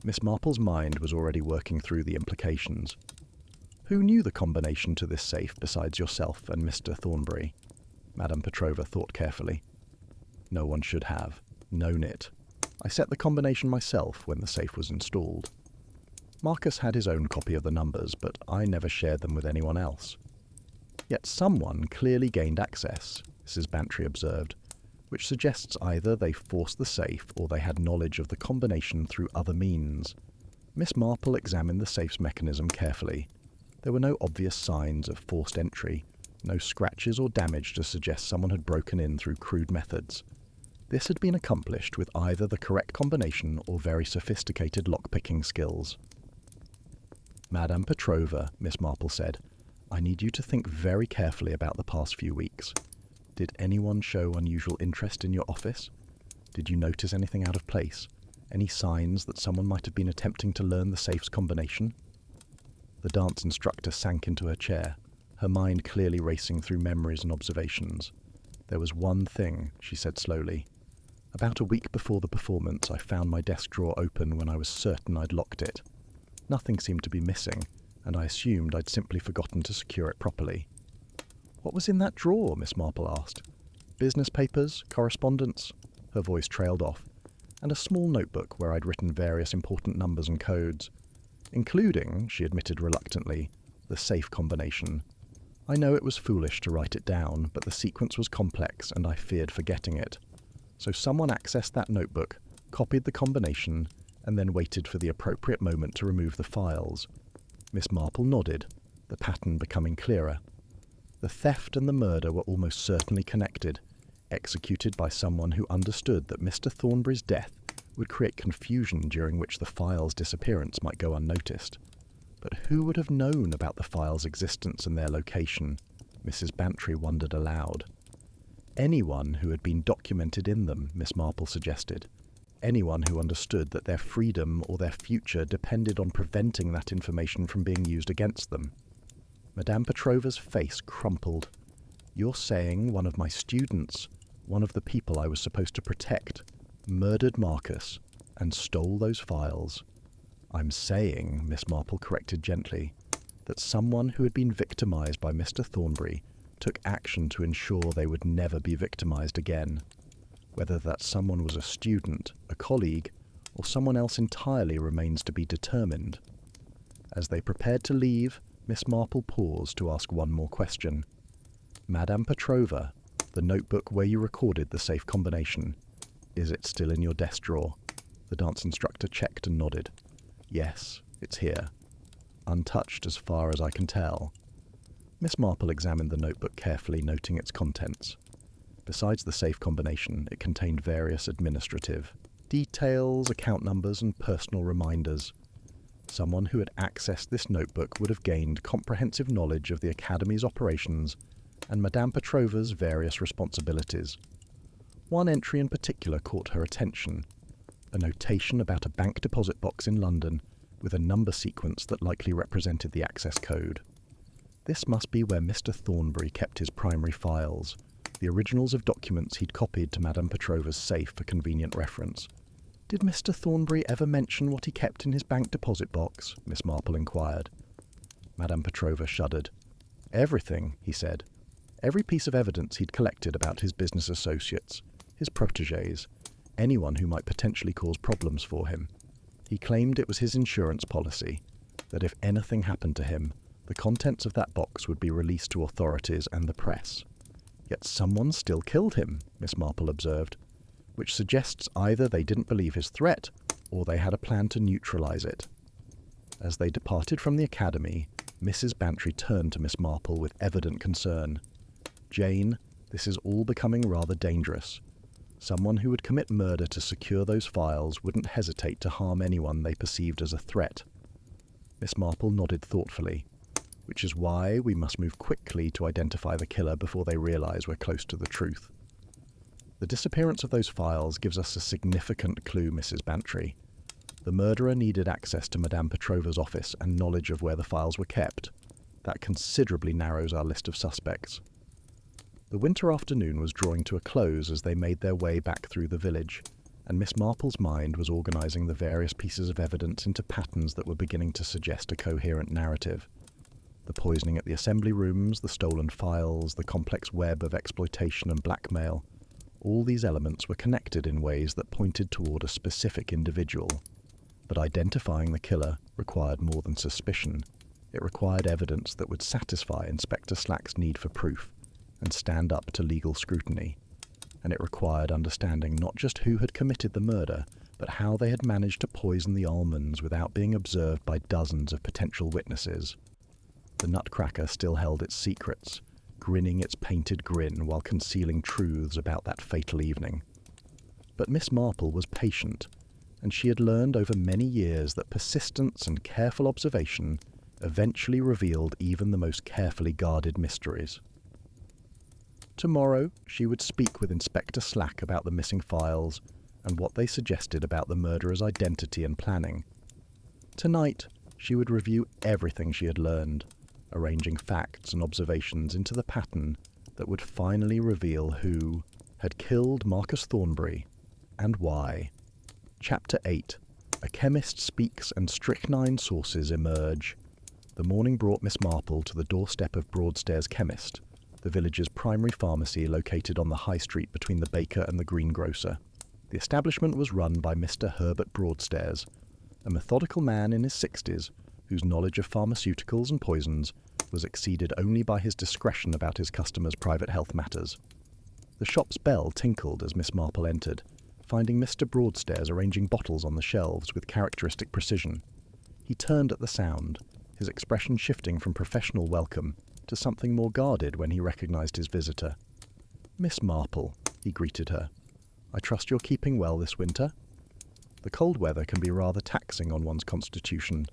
Miss Marple's mind was already working through the implications. Who knew the combination to this safe besides yourself and Mr. Thornbury? Madame Petrova thought carefully. No one should have known it. I set the combination myself when the safe was installed. Marcus had his own copy of the numbers, but I never shared them with anyone else. Yet someone clearly gained access, Mrs. Bantry observed, which suggests either they forced the safe or they had knowledge of the combination through other means. Miss Marple examined the safe's mechanism carefully. There were no obvious signs of forced entry, no scratches or damage to suggest someone had broken in through crude methods. This had been accomplished with either the correct combination or very sophisticated lock-picking skills. Madame Petrova, Miss Marple said, I need you to think very carefully about the past few weeks. Did anyone show unusual interest in your office? Did you notice anything out of place? Any signs that someone might have been attempting to learn the safe's combination? The dance instructor sank into her chair, her mind clearly racing through memories and observations. There was one thing, she said slowly. About a week before the performance, I found my desk drawer open when I was certain I'd locked it. Nothing seemed to be missing, and I assumed I'd simply forgotten to secure it properly. What was in that drawer? Miss Marple asked. Business papers, correspondence? Her voice trailed off. And a small notebook where I'd written various important numbers and codes, including, she admitted reluctantly, the safe combination. I know it was foolish to write it down, but the sequence was complex and I feared forgetting it. So someone accessed that notebook, copied the combination, and then waited for the appropriate moment to remove the files. Miss Marple nodded, the pattern becoming clearer. The theft and the murder were almost certainly connected, executed by someone who understood that Mr. Thornbury's death would create confusion during which the files' disappearance might go unnoticed. But who would have known about the files' existence and their location? Mrs. Bantry wondered aloud. Anyone who had been documented in them, Miss Marple suggested. Anyone who understood that their freedom or their future depended on preventing that information from being used against them. Madame Petrova's face crumpled. "You're saying one of my students, one of the people I was supposed to protect, murdered Marcus and stole those files?" "I'm saying," Miss Marple corrected gently, "that someone who had been victimized by Mr. Thornbury took action to ensure they would never be victimized again. Whether that someone was a student, a colleague, or someone else entirely remains to be determined." As they prepared to leave, Miss Marple paused to ask one more question. "Madame Petrova, the notebook where you recorded the safe combination, is it still in your desk drawer?" The dance instructor checked and nodded. "Yes, it's here. Untouched as far as I can tell." Miss Marple examined the notebook carefully, noting its contents. Besides the safe combination, it contained various administrative details, account numbers, and personal reminders. Someone who had accessed this notebook would have gained comprehensive knowledge of the Academy's operations and Madame Petrova's various responsibilities. One entry in particular caught her attention, a notation about a bank deposit box in London with a number sequence that likely represented the access code. This must be where Mr. Thornbury kept his primary files, the originals of documents he'd copied to Madame Petrova's safe for convenient reference. "Did Mr. Thornbury ever mention what he kept in his bank deposit box?" Miss Marple inquired. Madame Petrova shuddered. "Everything," he said. "Every piece of evidence he'd collected about his business associates, his protégés, anyone who might potentially cause problems for him. He claimed it was his insurance policy, that if anything happened to him, the contents of that box would be released to authorities and the press. Yet someone still killed him," Miss Marple observed, "which suggests either they didn't believe his threat, or they had a plan to neutralize it." As they departed from the academy, Mrs. Bantry turned to Miss Marple with evident concern. "Jane, this is all becoming rather dangerous. Someone who would commit murder to secure those files wouldn't hesitate to harm anyone they perceived as a threat." Miss Marple nodded thoughtfully. "Which is why we must move quickly to identify the killer before they realize we're close to the truth. The disappearance of those files gives us a significant clue, Mrs. Bantry. The murderer needed access to Madame Petrova's office and knowledge of where the files were kept. That considerably narrows our list of suspects." The winter afternoon was drawing to a close as they made their way back through the village, and Miss Marple's mind was organizing the various pieces of evidence into patterns that were beginning to suggest a coherent narrative. The poisoning at the assembly rooms, the stolen files, the complex web of exploitation and blackmail, all these elements were connected in ways that pointed toward a specific individual. But identifying the killer required more than suspicion. It required evidence that would satisfy Inspector Slack's need for proof and stand up to legal scrutiny. And it required understanding not just who had committed the murder, but how they had managed to poison the almonds without being observed by dozens of potential witnesses. The Nutcracker still held its secrets, grinning its painted grin while concealing truths about that fatal evening. But Miss Marple was patient, and she had learned over many years that persistence and careful observation eventually revealed even the most carefully guarded mysteries. Tomorrow she would speak with Inspector Slack about the missing files and what they suggested about the murderer's identity and planning. Tonight she would review everything she had learned, arranging facts and observations into the pattern that would finally reveal who had killed Marcus Thornbury and why. Chapter 8. A chemist speaks and strychnine sources emerge. The morning brought Miss Marple to the doorstep of Broadstairs Chemist, the village's primary pharmacy located on the high street between the baker and the greengrocer. The establishment was run by Mr. Herbert Broadstairs, a methodical man in his 60s whose knowledge of pharmaceuticals and poisons was exceeded only by his discretion about his customers' private health matters. The shop's bell tinkled as Miss Marple entered, finding Mr. Broadstairs arranging bottles on the shelves with characteristic precision. He turned at the sound, his expression shifting from professional welcome to something more guarded when he recognized his visitor. "Miss Marple," he greeted her. "I trust you're keeping well this winter? The cold weather can be rather taxing on one's constitution."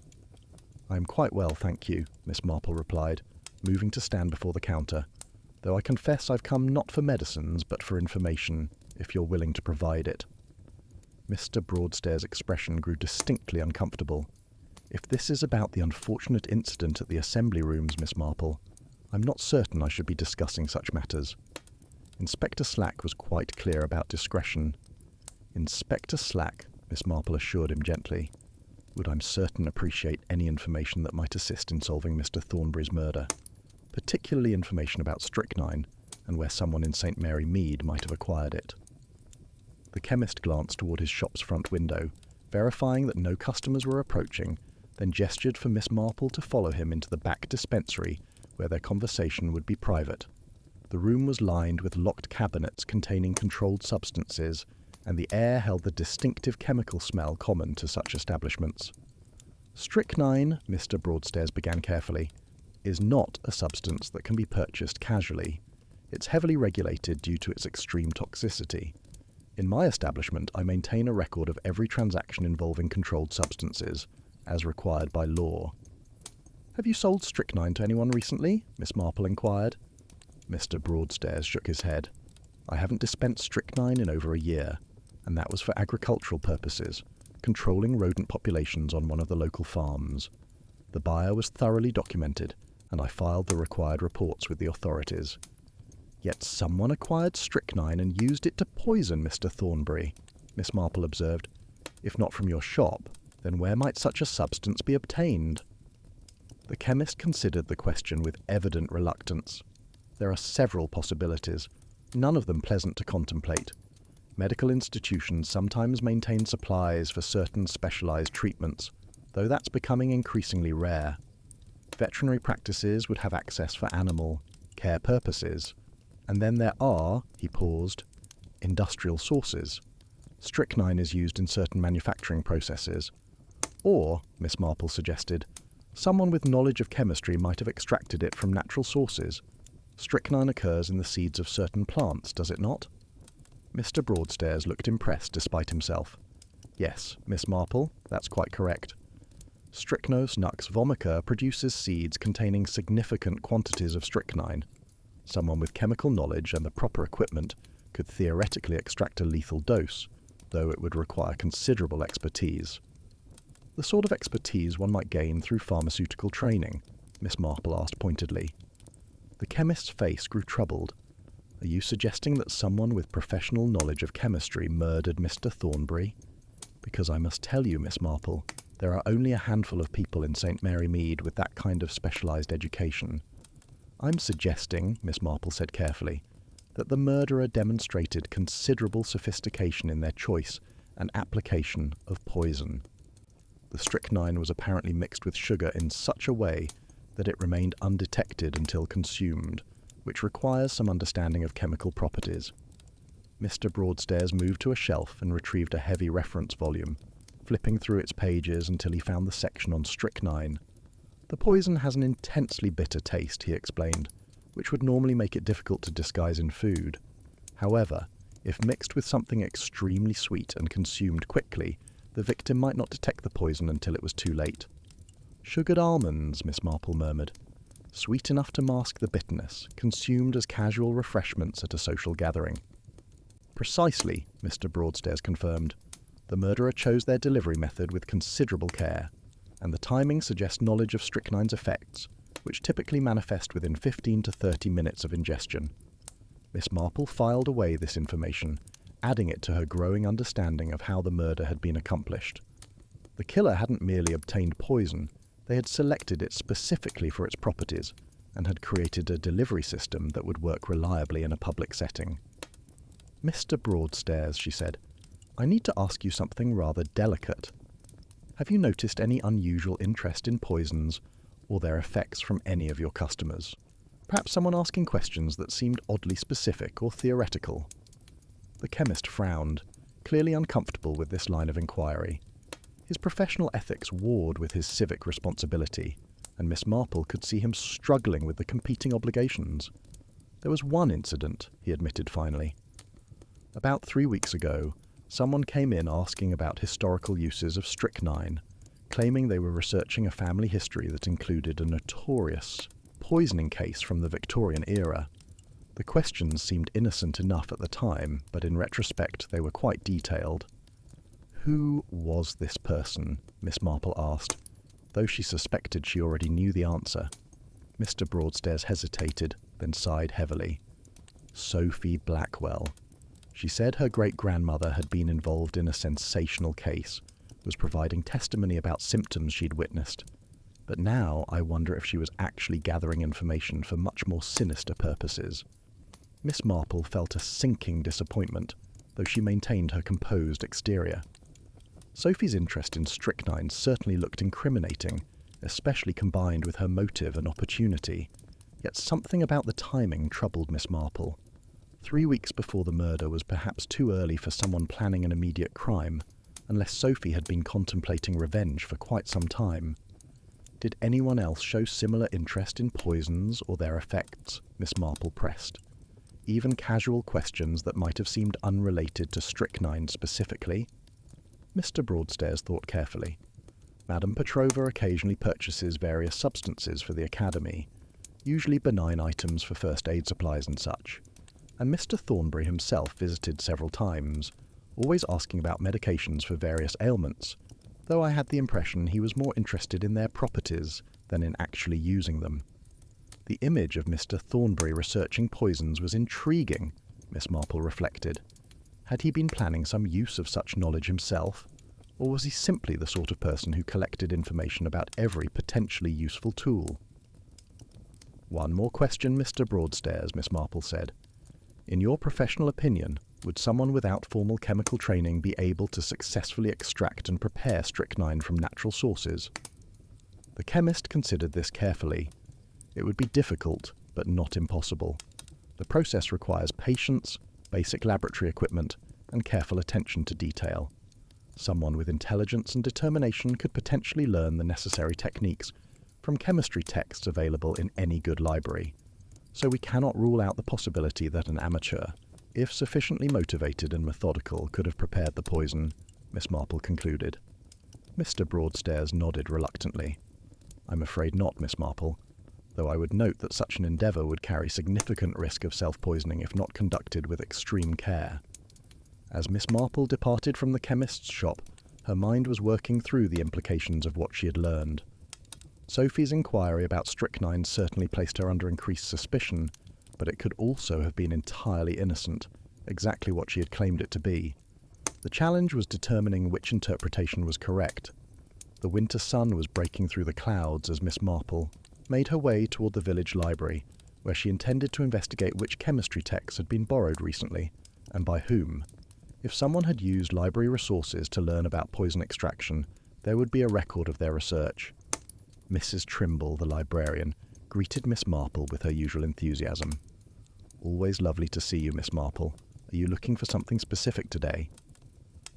"I am quite well, thank you," Miss Marple replied, moving to stand before the counter. though I confess I've come not for medicines but for information, if you're willing to provide it." Mr. Broadstairs' expression grew distinctly uncomfortable. "If this is about the unfortunate incident at the assembly rooms, Miss Marple, I'm not certain I should be discussing such matters." Inspector Slack was quite clear about discretion. "Inspector Slack," Miss Marple assured him gently, "would I'm certain appreciate any information that might assist in solving Mr. Thornbury's murder, particularly information about strychnine and where someone in St. Mary Mead might have acquired it." The chemist glanced toward his shop's front window, verifying that no customers were approaching, then gestured for Miss Marple to follow him into the back dispensary where their conversation would be private. The room was lined with locked cabinets containing controlled substances, and the air held the distinctive chemical smell common to such establishments. "Strychnine," Mr. Broadstairs began carefully, "is not a substance that can be purchased casually. It's heavily regulated due to its extreme toxicity. In my establishment, I maintain a record of every transaction involving controlled substances, as required by law." "Have you sold strychnine to anyone recently?" Miss Marple inquired. Mr. Broadstairs shook his head. "I haven't dispensed strychnine in over a year, and that was for agricultural purposes, controlling rodent populations on one of the local farms. The buyer was thoroughly documented, and I filed the required reports with the authorities." "Yet someone acquired strychnine and used it to poison Mr. Thornbury," Miss Marple observed. "If not from your shop, then where might such a substance be obtained?" The chemist considered the question with evident reluctance. "There are several possibilities, none of them pleasant to contemplate. Medical institutions sometimes maintain supplies for certain specialized treatments, though that's becoming increasingly rare. Veterinary practices would have access for animal care purposes. And then there are," he paused, "industrial sources. Strychnine is used in certain manufacturing processes. Or," Miss Marple suggested, "someone with knowledge of chemistry might have extracted it from natural sources. Strychnine occurs in the seeds of certain plants, does it not?" Mr. Broadstairs looked impressed despite himself. "Yes, Miss Marple, that's quite correct. Strychnos nux vomica produces seeds containing significant quantities of strychnine. Someone with chemical knowledge and the proper equipment could theoretically extract a lethal dose, though it would require considerable expertise." "The sort of expertise one might gain through pharmaceutical training?" Miss Marple asked pointedly. The chemist's face grew troubled. "Are you suggesting that someone with professional knowledge of chemistry murdered Mr. Thornbury? Because I must tell you, Miss Marple, there are only a handful of people in St. Mary Mead with that kind of specialized education. I'm suggesting," Miss Marple said carefully, "that the murderer demonstrated considerable sophistication in their choice and application of poison. The strychnine was apparently mixed with sugar in such a way that it remained undetected until consumed, which requires some understanding of chemical properties." Mr. Broadstairs moved to a shelf and retrieved a heavy reference volume, flipping through its pages until he found the section on strychnine. "The poison has an intensely bitter taste," he explained, "which would normally make it difficult to disguise in food. However, if mixed with something extremely sweet and consumed quickly, the victim might not detect the poison until it was too late." "Sugared almonds," Miss Marple murmured. "Sweet enough to mask the bitterness, consumed as casual refreshments at a social gathering." "Precisely," Mr. Broadstairs confirmed. "The murderer chose their delivery method with considerable care, and the timing suggests knowledge of strychnine's effects, which typically manifest within 15 to 30 minutes of ingestion." Miss Marple filed away this information, adding it to her growing understanding of how the murder had been accomplished. The killer hadn't merely obtained poison, they had selected it specifically for its properties, and had created a delivery system that would work reliably in a public setting. "Mr. Broadstairs," she said, "I need to ask you something rather delicate. Have you noticed any unusual interest in poisons or their effects from any of your customers? Perhaps someone asking questions that seemed oddly specific or theoretical?" The chemist frowned, clearly uncomfortable with this line of inquiry. His professional ethics warred with his civic responsibility, and Miss Marple could see him struggling with the competing obligations. "There was one incident," he admitted finally. "About 3 weeks ago, someone came in asking about historical uses of strychnine, claiming they were researching a family history that included a notorious poisoning case from the Victorian era. The questions seemed innocent enough at the time, but in retrospect they were quite detailed. Who was this person? Miss Marple asked, though she suspected she already knew the answer. Mr. Broadstairs hesitated, then sighed heavily. Sophie Blackwell. She said her great-grandmother had been involved in a sensational case, was providing testimony about symptoms she'd witnessed. But now I wonder if she was actually gathering information for much more sinister purposes. Miss Marple felt a sinking disappointment, though she maintained her composed exterior. Sophie's interest in strychnine certainly looked incriminating, especially combined with her motive and opportunity. Yet something about the timing troubled Miss Marple. 3 weeks before the murder was perhaps too early for someone planning an immediate crime, unless Sophie had been contemplating revenge for quite some time. Did anyone else show similar interest in poisons or their effects? Miss Marple pressed. Even casual questions that might have seemed unrelated to strychnine specifically? Mr. Broadstairs thought carefully. Madame Petrova occasionally purchases various substances for the Academy, usually benign items for first aid supplies and such. And Mr. Thornbury himself visited several times, always asking about medications for various ailments, though I had the impression he was more interested in their properties than in actually using them. The image of Mr. Thornbury researching poisons was intriguing, Miss Marple reflected. Had he been planning some use of such knowledge himself, or was he simply the sort of person who collected information about every potentially useful tool? One more question, Mr. Broadstairs, Miss Marple said. In your professional opinion, would someone without formal chemical training be able to successfully extract and prepare strychnine from natural sources? The chemist considered this carefully. It would be difficult, but not impossible. The process requires patience, basic laboratory equipment, and careful attention to detail. Someone with intelligence and determination could potentially learn the necessary techniques from chemistry texts available in any good library. So we cannot rule out the possibility that an amateur, if sufficiently motivated and methodical, could have prepared the poison, Miss Marple concluded. Mr. Broadstairs nodded reluctantly. I'm afraid not, Miss Marple, though I would note that such an endeavour would carry significant risk of self-poisoning if not conducted with extreme care. As Miss Marple departed from the chemist's shop, her mind was working through the implications of what she had learned. Sophie's inquiry about strychnine certainly placed her under increased suspicion, but it could also have been entirely innocent, exactly what she had claimed it to be. The challenge was determining which interpretation was correct. The winter sun was breaking through the clouds as Miss Marple made her way toward the village library, where she intended to investigate which chemistry texts had been borrowed recently, and by whom. If someone had used library resources to learn about poison extraction, there would be a record of their research. Mrs. Trimble, the librarian, greeted Miss Marple with her usual enthusiasm. Always lovely to see you, Miss Marple. Are you looking for something specific today?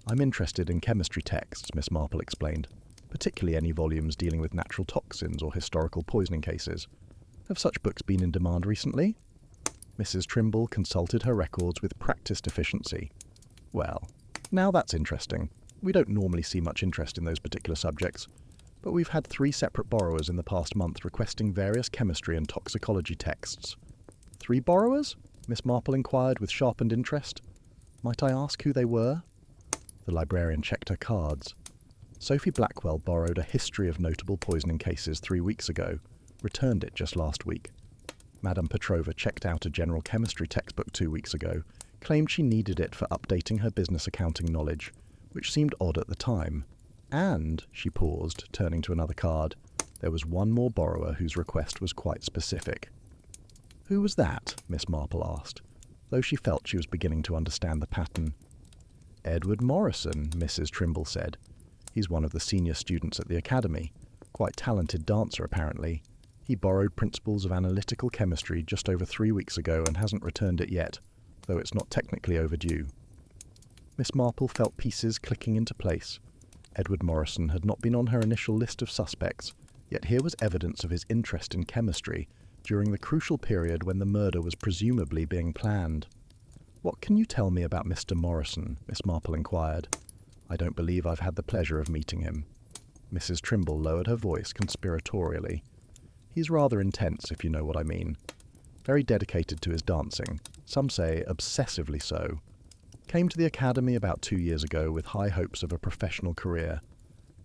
I'm interested in chemistry texts, Miss Marple explained, particularly any volumes dealing with natural toxins or historical poisoning cases. Have such books been in demand recently? Mrs. Trimble consulted her records with practiced efficiency. Well, now that's interesting. We don't normally see much interest in those particular subjects, but we've had 3 separate borrowers in the past month requesting various chemistry and toxicology texts. 3 borrowers? Miss Marple inquired with sharpened interest. Might I ask who they were? The librarian checked her cards. Sophie Blackwell borrowed a history of notable poisoning cases 3 weeks ago, returned it just last week. Madame Petrova checked out a general chemistry textbook 2 weeks ago, claimed she needed it for updating her business accounting knowledge, which seemed odd at the time. And, she paused, turning to another card, there was one more borrower whose request was quite specific. Who was that? Miss Marple asked, though she felt she was beginning to understand the pattern. Edward Morrison, Mrs. Trimble said. He's one of the senior students at the Academy. Quite talented dancer, apparently. He borrowed Principles of Analytical Chemistry just over 3 weeks ago and hasn't returned it yet, though it's not technically overdue. Miss Marple felt pieces clicking into place. Edward Morrison had not been on her initial list of suspects, yet here was evidence of his interest in chemistry during the crucial period when the murder was presumably being planned. What can you tell me about Mr. Morrison? Miss Marple inquired. I don't believe I've had the pleasure of meeting him. Mrs. Trimble lowered her voice conspiratorially. He's rather intense, if you know what I mean. very dedicated to his dancing, some say obsessively so. Came to the academy about 2 years ago with high hopes of a professional career.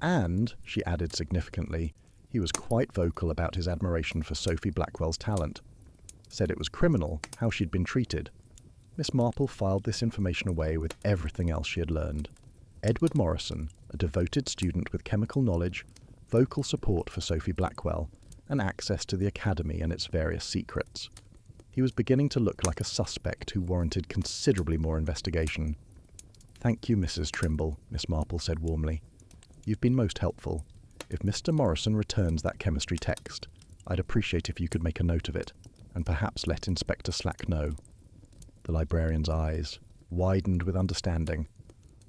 And, she added significantly, he was quite vocal about his admiration for Sophie Blackwell's talent. Said it was criminal how she'd been treated. Miss Marple filed this information away with everything else she had learned. Edward Morrison, a devoted student with chemical knowledge, vocal support for Sophie Blackwell, and access to the academy and its various secrets. He was beginning to look like a suspect who warranted considerably more investigation. "Thank you, Mrs. Trimble," Miss Marple said warmly. "You've been most helpful. If Mr. Morrison returns that chemistry text, I'd appreciate if you could make a note of it, and perhaps let Inspector Slack know." The librarian's eyes widened with understanding.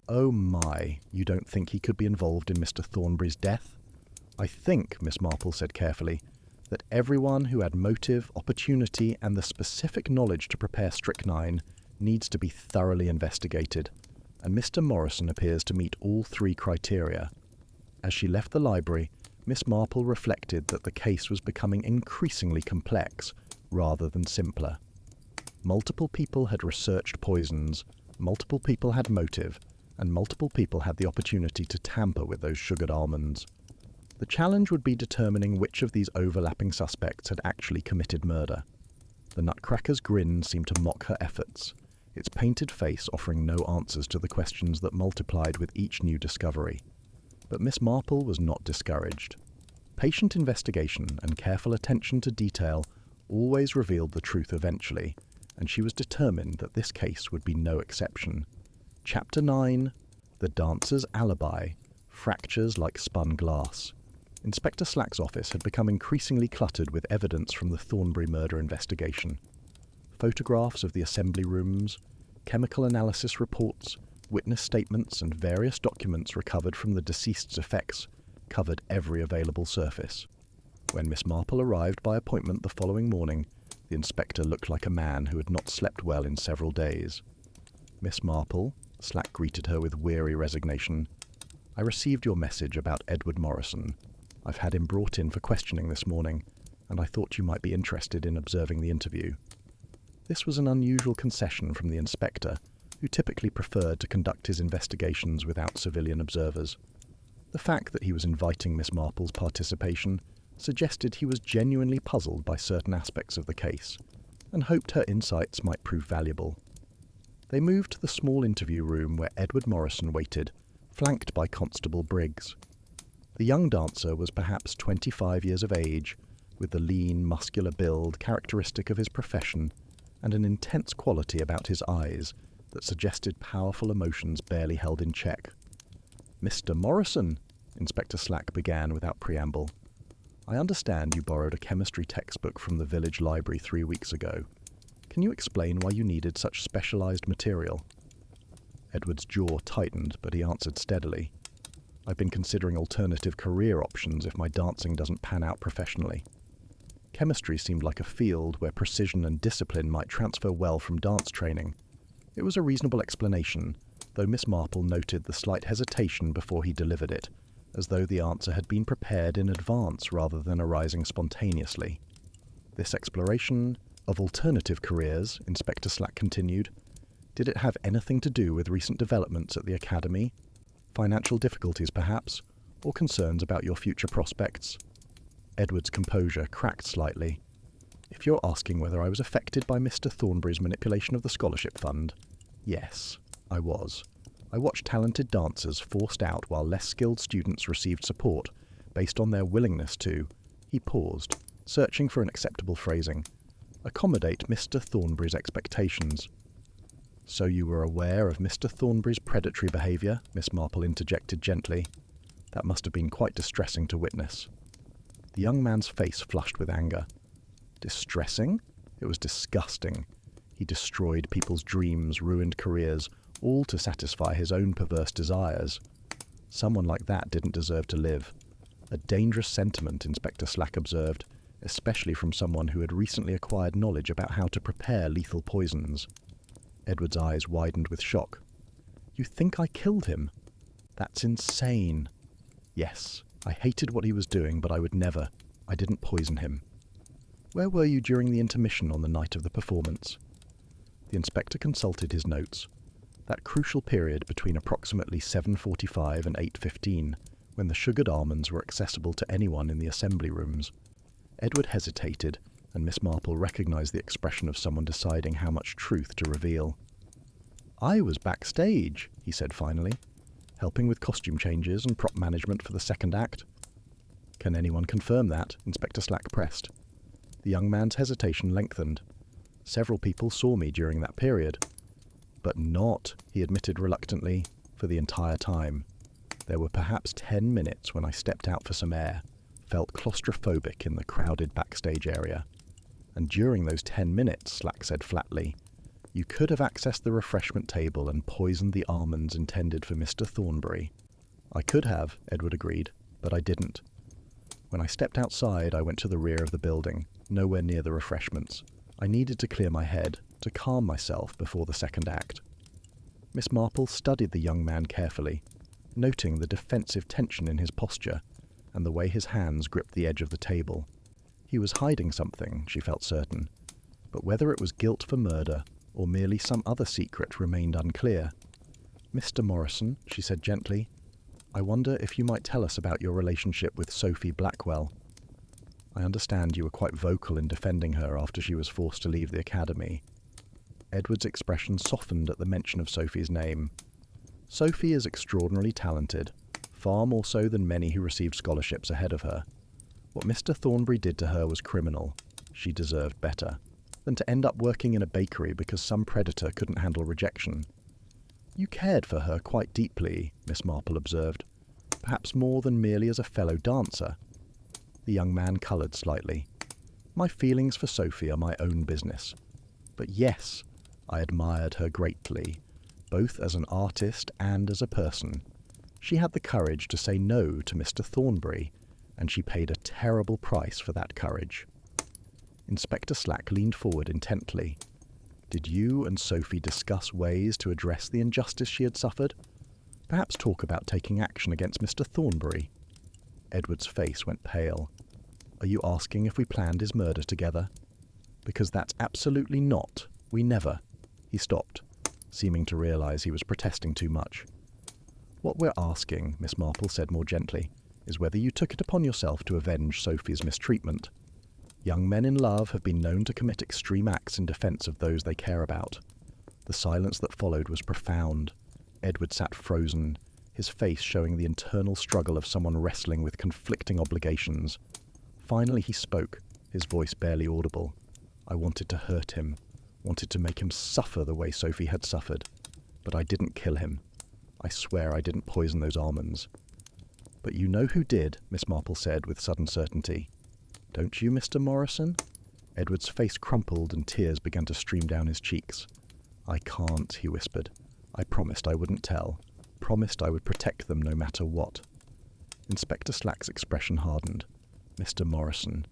"Oh my, you don't think he could be involved in Mr. Thornbury's death?" "I think," Miss Marple said carefully, "that everyone who had motive, opportunity, and the specific knowledge to prepare strychnine needs to be thoroughly investigated, and Mr. Morrison appears to meet all 3 criteria." As she left the library, Miss Marple reflected that the case was becoming increasingly complex rather than simpler. Multiple people had researched poisons, multiple people had motive, and multiple people had the opportunity to tamper with those sugared almonds. The challenge would be determining which of these overlapping suspects had actually committed murder. The Nutcracker's grin seemed to mock her efforts, its painted face offering no answers to the questions that multiplied with each new discovery. But Miss Marple was not discouraged. Patient investigation and careful attention to detail always revealed the truth eventually, and she was determined that this case would be no exception. Chapter 9: The Dancer's Alibi. Fractures like spun glass. Inspector Slack's office had become increasingly cluttered with evidence from the Thornbury murder investigation. Photographs of the assembly rooms, chemical analysis reports, witness statements, and various documents recovered from the deceased's effects covered every available surface. When Miss Marple arrived by appointment the following morning, the inspector looked like a man who had not slept well in several days. "Miss Marple," Slack greeted her with weary resignation, "I received your message about Edward Morrison. I've had him brought in for questioning this morning, and I thought you might be interested in observing the interview." This was an unusual concession from the inspector, who typically preferred to conduct his investigations without civilian observers. The fact that he was inviting Miss Marple's participation suggested he was genuinely puzzled by certain aspects of the case, and hoped her insights might prove valuable. They moved to the small interview room where Edward Morrison waited, flanked by Constable Briggs. The young dancer was perhaps 25 years of age, with the lean, muscular build characteristic of his profession, and an intense quality about his eyes that suggested powerful emotions barely held in check. "Mr. Morrison," Inspector Slack began without preamble, "I understand you borrowed a chemistry textbook from the village library 3 weeks ago. Can you explain why you needed such specialized material?" Edward's jaw tightened, but he answered steadily. "I've been considering alternative career options if my dancing doesn't pan out professionally. Chemistry seemed like a field where precision and discipline might transfer well from dance training. It was a reasonable explanation, though Miss Marple noted the slight hesitation before he delivered it, as though the answer had been prepared in advance rather than arising spontaneously. This exploration of alternative careers, Inspector Slack continued, did it have anything to do with recent developments at the Academy? Financial difficulties, perhaps, or concerns about your future prospects?" Edward's composure cracked slightly. "If you're asking whether I was affected by Mr. Thornbury's manipulation of the scholarship fund, yes, I was. I watched talented dancers forced out while less skilled students received support based on their willingness to," he paused, searching for an acceptable phrasing, "accommodate Mr. Thornbury's expectations." "So you were aware of Mr. Thornbury's predatory behaviour?" Miss Marple interjected gently. "That must have been quite distressing to witness." The young man's face flushed with anger. Distressing? It was disgusting. He destroyed people's dreams, ruined careers, all to satisfy his own perverse desires. Someone like that didn't deserve to live. A dangerous sentiment, Inspector Slack observed, especially from someone who had recently acquired knowledge about how to prepare lethal poisons. Edward's eyes widened with shock. "You think I killed him? That's insane." "Yes, I hated what he was doing, but I would never. I didn't poison him." Where were you during the intermission on the night of the performance? The inspector consulted his notes. That crucial period between approximately 7:45 and 8:15, when the sugared almonds were accessible to anyone in the assembly rooms. Edward hesitated, and Miss Marple recognised the expression of someone deciding how much truth to reveal. "I was backstage," he said finally, "helping with costume changes and prop management for the second act." "Can anyone confirm that?" Inspector Slack pressed. The young man's hesitation lengthened. "Several people saw me during that period." "But not," he admitted reluctantly, "for the entire time. There were perhaps 10 minutes when I stepped out for some air, felt claustrophobic in the crowded backstage area. And during those 10 minutes," Slack said flatly, "you could have accessed the refreshment table and poisoned the almonds intended for Mr. Thornbury." "I could have," Edward agreed, "but I didn't. When I stepped outside, I went to the rear of the building, nowhere near the refreshments. I needed to clear my head, to calm myself before the second act." Miss Marple studied the young man carefully, noting the defensive tension in his posture and the way his hands gripped the edge of the table. He was hiding something, she felt certain, but whether it was guilt for murder or merely some other secret remained unclear. "Mr. Morrison," she said gently, "I wonder if you might tell us about your relationship with Sophie Blackwell. I understand you were quite vocal in defending her after she was forced to leave the academy." Edward's expression softened at the mention of Sophie's name. "Sophie is extraordinarily talented, far more so than many who received scholarships ahead of her. What Mr. Thornbury did to her was criminal. She deserved better than to end up working in a bakery because some predator couldn't handle rejection." "You cared for her quite deeply," Miss Marple observed, "perhaps more than merely as a fellow dancer." The young man coloured slightly. "My feelings for Sophie are my own business. But yes, I admired her greatly, both as an artist and as a person. She had the courage to say no to Mr. Thornbury, and she paid a terrible price for that courage." Inspector Slack leaned forward intently. "Did you and Sophie discuss ways to address the injustice she had suffered? Perhaps talk about taking action against Mr. Thornbury?" Edward's face went pale. "Are you asking if we planned his murder together? Because that's absolutely not. We never." He stopped, seeming to realise he was protesting too much. "What we're asking," Miss Marple said more gently, "is whether you took it upon yourself to avenge Sophie's mistreatment. Young men in love have been known to commit extreme acts in defence of those they care about." The silence that followed was profound. Edward sat frozen, his face showing the internal struggle of someone wrestling with conflicting obligations. Finally he spoke, his voice barely audible. "I wanted to hurt him, wanted to make him suffer the way Sophie had suffered. But I didn't kill him. I swear I didn't poison those almonds." "But you know who did," Miss Marple said with sudden certainty. "Don't you, Mr. Morrison?" Edward's face crumpled and tears began to stream down his cheeks. "I can't," he whispered. "I promised I wouldn't tell. Promised I would protect them no matter what." Inspector Slack's expression hardened. "Mr. Morrison,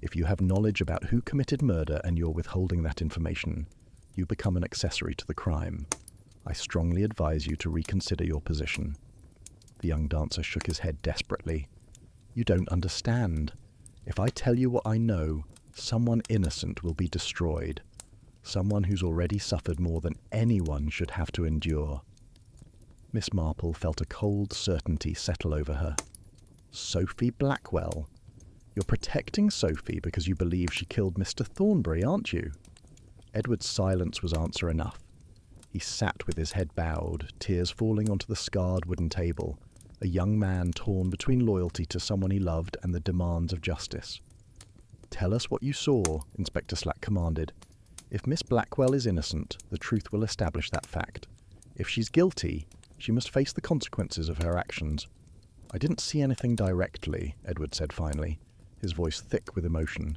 if you have knowledge about who committed murder and you're withholding that information, you become an accessory to the crime. I strongly advise you to reconsider your position." The young dancer shook his head desperately. "You don't understand. If I tell you what I know, someone innocent will be destroyed. Someone who's already suffered more than anyone should have to endure." Miss Marple felt a cold certainty settle over her. "Sophie Blackwell? You're protecting Sophie because you believe she killed Mr. Thornbury, aren't you?" Edward's silence was answer enough. He sat with his head bowed, tears falling onto the scarred wooden table, a young man torn between loyalty to someone he loved and the demands of justice. "Tell us what you saw," Inspector Slack commanded. "If Miss Blackwell is innocent, the truth will establish that fact. If she's guilty, she must face the consequences of her actions." "I didn't see anything directly," Edward said finally, his voice thick with emotion.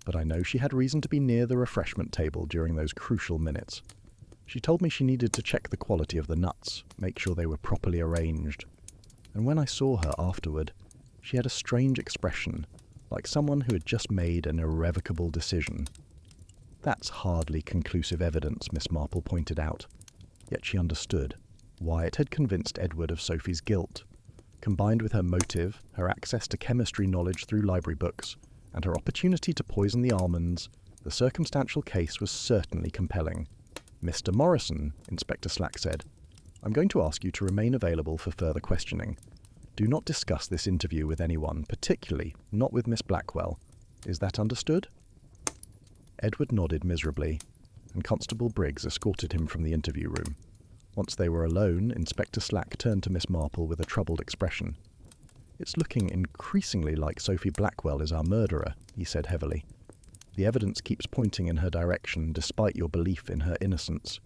"But I know she had reason to be near the refreshment table during those crucial minutes. She told me she needed to check the quality of the nuts, make sure they were properly arranged. And when I saw her afterward, she had a strange expression, like someone who had just made an irrevocable decision." "That's hardly conclusive evidence," Miss Marple pointed out. Yet she understood. Wyatt had convinced Edward of Sophie's guilt. Combined with her motive, her access to chemistry knowledge through library books, and her opportunity to poison the almonds, the circumstantial case was certainly compelling. "Mr. Morrison," Inspector Slack said, "I'm going to ask you to remain available for further questioning. Do not discuss this interview with anyone, particularly not with Miss Blackwell. Is that understood?" Edward nodded miserably, and Constable Briggs escorted him from the interview room. Once they were alone, Inspector Slack turned to Miss Marple with a troubled expression. "It's looking increasingly like Sophie Blackwell is our murderer," he said heavily. "The evidence keeps pointing in her direction, despite your belief in her innocence."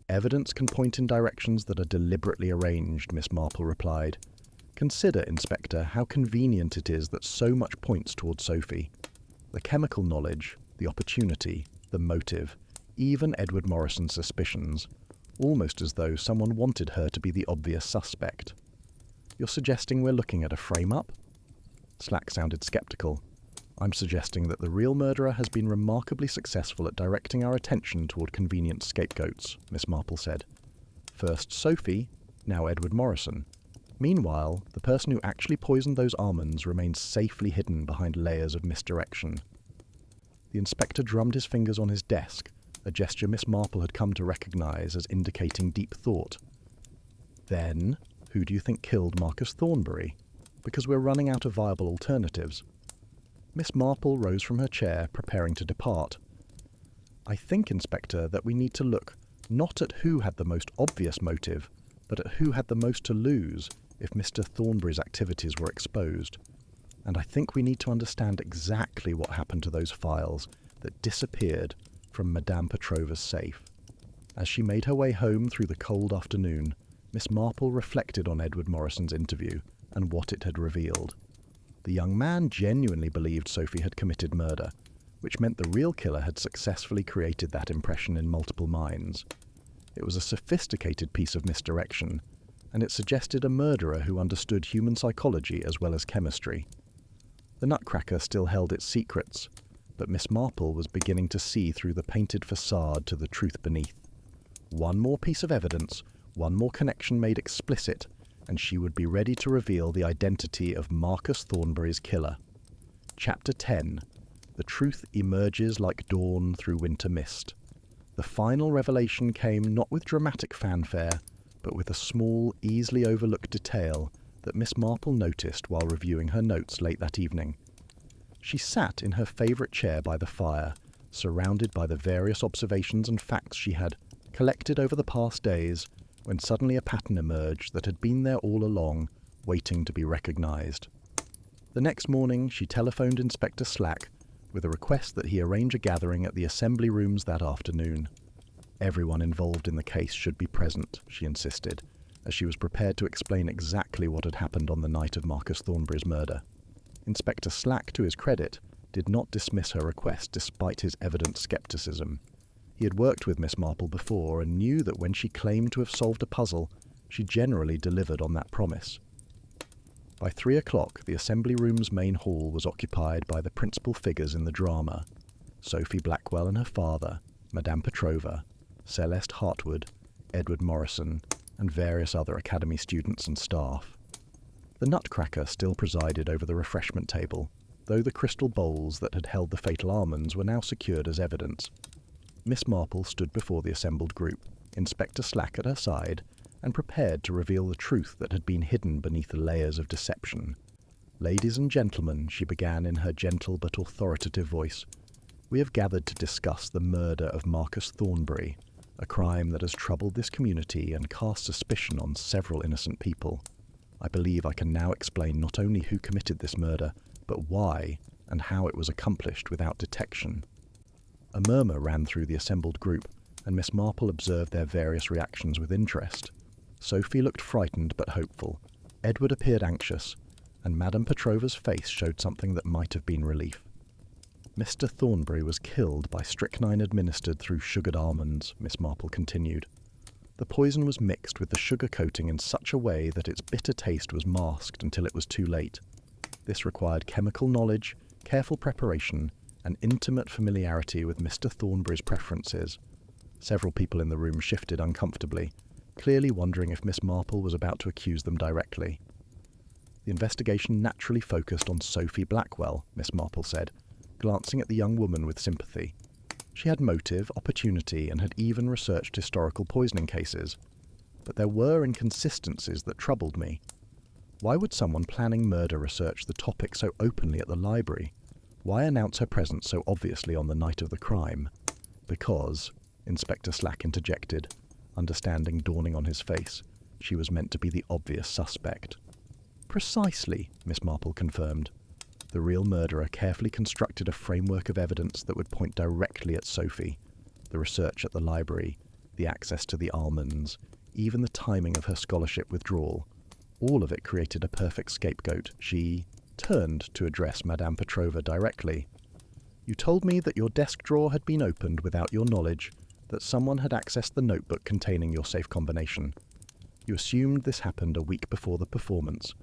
"Evidence can point in directions that are deliberately arranged," Miss Marple replied. "Consider, Inspector, how convenient it is that so much points towards Sophie. The chemical knowledge, the opportunity, the motive, even Edward Morrison's suspicions, almost as though someone wanted her to be the obvious suspect. You're suggesting we're looking at a frame-up?" Slack sounded sceptical. "I'm suggesting that the real murderer has been remarkably successful at directing our attention toward convenient scapegoats," Miss Marple said. "First Sophie, now Edward Morrison. Meanwhile, the person who actually poisoned those almonds remains safely hidden behind layers of misdirection." The inspector drummed his fingers on his desk, a gesture Miss Marple had come to recognize as indicating deep thought. "Then, who do you think killed Marcus Thornbury? Because we're running out of viable alternatives." Miss Marple rose from her chair, preparing to depart. "I think, Inspector, that we need to look not at who had the most obvious motive, but at who had the most to lose if Mr. Thornbury's activities were exposed. And I think we need to understand exactly what happened to those files that disappeared from Madame Petrova's safe." As she made her way home through the cold afternoon, Miss Marple reflected on Edward Morrison's interview and what it had revealed. The young man genuinely believed Sophie had committed murder, which meant the real killer had successfully created that impression in multiple minds. It was a sophisticated piece of misdirection, and it suggested a murderer who understood human psychology as well as chemistry. The Nutcracker still held its secrets, but Miss Marple was beginning to see through the painted facade to the truth beneath. One more piece of evidence, one more connection made explicit, and she would be ready to reveal the identity of Marcus Thornbury's killer. Chapter 10. The truth emerges like dawn through winter mist. The final revelation came not with dramatic fanfare, but with a small, easily overlooked detail that Miss Marple noticed while reviewing her notes late that evening. She sat in her favourite chair by the fire, surrounded by the various observations and facts she had collected over the past days, when suddenly a pattern emerged that had been there all along, waiting to be recognised. The next morning she telephoned Inspector Slack with a request that he arrange a gathering at the assembly rooms that afternoon. Everyone involved in the case should be present, she insisted, as she was prepared to explain exactly what had happened on the night of Marcus Thornbury's murder. Inspector Slack, to his credit, did not dismiss her request despite his evident scepticism. He had worked with Miss Marple before and knew that when she claimed to have solved a puzzle, she generally delivered on that promise. By 3 o'clock, the assembly room's main hall was occupied by the principal figures in the drama: Sophie Blackwell and her father, Madame Petrova, Celeste Hartwood, Edward Morrison, and various other academy students and staff. The Nutcracker still presided over the refreshment table, though the crystal bowls that had held the fatal almonds were now secured as evidence. Miss Marple stood before the assembled group, Inspector Slack at her side, and prepared to reveal the truth that had been hidden beneath the layers of deception. "Ladies and gentlemen," she began in her gentle but authoritative voice, "we have gathered to discuss the murder of Marcus Thornbury, a crime that has troubled this community and cast suspicion on several innocent people. I believe I can now explain not only who committed this murder, but why and how it was accomplished without detection." A murmur ran through the assembled group, and Miss Marple observed their various reactions with interest. Sophie looked frightened but hopeful, Edward appeared anxious, and Madame Petrova's face showed something that might have been relief. "Mr. Thornbury was killed by strychnine administered through sugared almonds," Miss Marple continued. "The poison was mixed with the sugar coating in such a way that its bitter taste was masked until it was too late. This required chemical knowledge, careful preparation, and intimate familiarity with Mr. Thornbury's preferences." Several people in the room shifted uncomfortably, clearly wondering if Miss Marple was about to accuse them directly. The investigation naturally focused on Sophie Blackwell, Miss Marple said, glancing at the young woman with sympathy. She had motive, opportunity, and had even researched historical poisoning cases. But there were inconsistencies that troubled me. Why would someone planning murder research the topic so openly at the library? Why announce her presence so obviously on the night of the crime? Because, Inspector Slack interjected, understanding dawning on his face, she was meant to be the obvious suspect. Precisely, Miss Marple confirmed. The real murderer carefully constructed a framework of evidence that would point directly at Sophie. The research at the library, the access to the almonds, even the timing of her scholarship withdrawal. All of it created a perfect scapegoat. She turned to address Madame Petrova directly. You told me that your desk drawer had been opened without your knowledge, that someone had accessed the notebook containing your safe combination. You assumed this happened a week before the performance,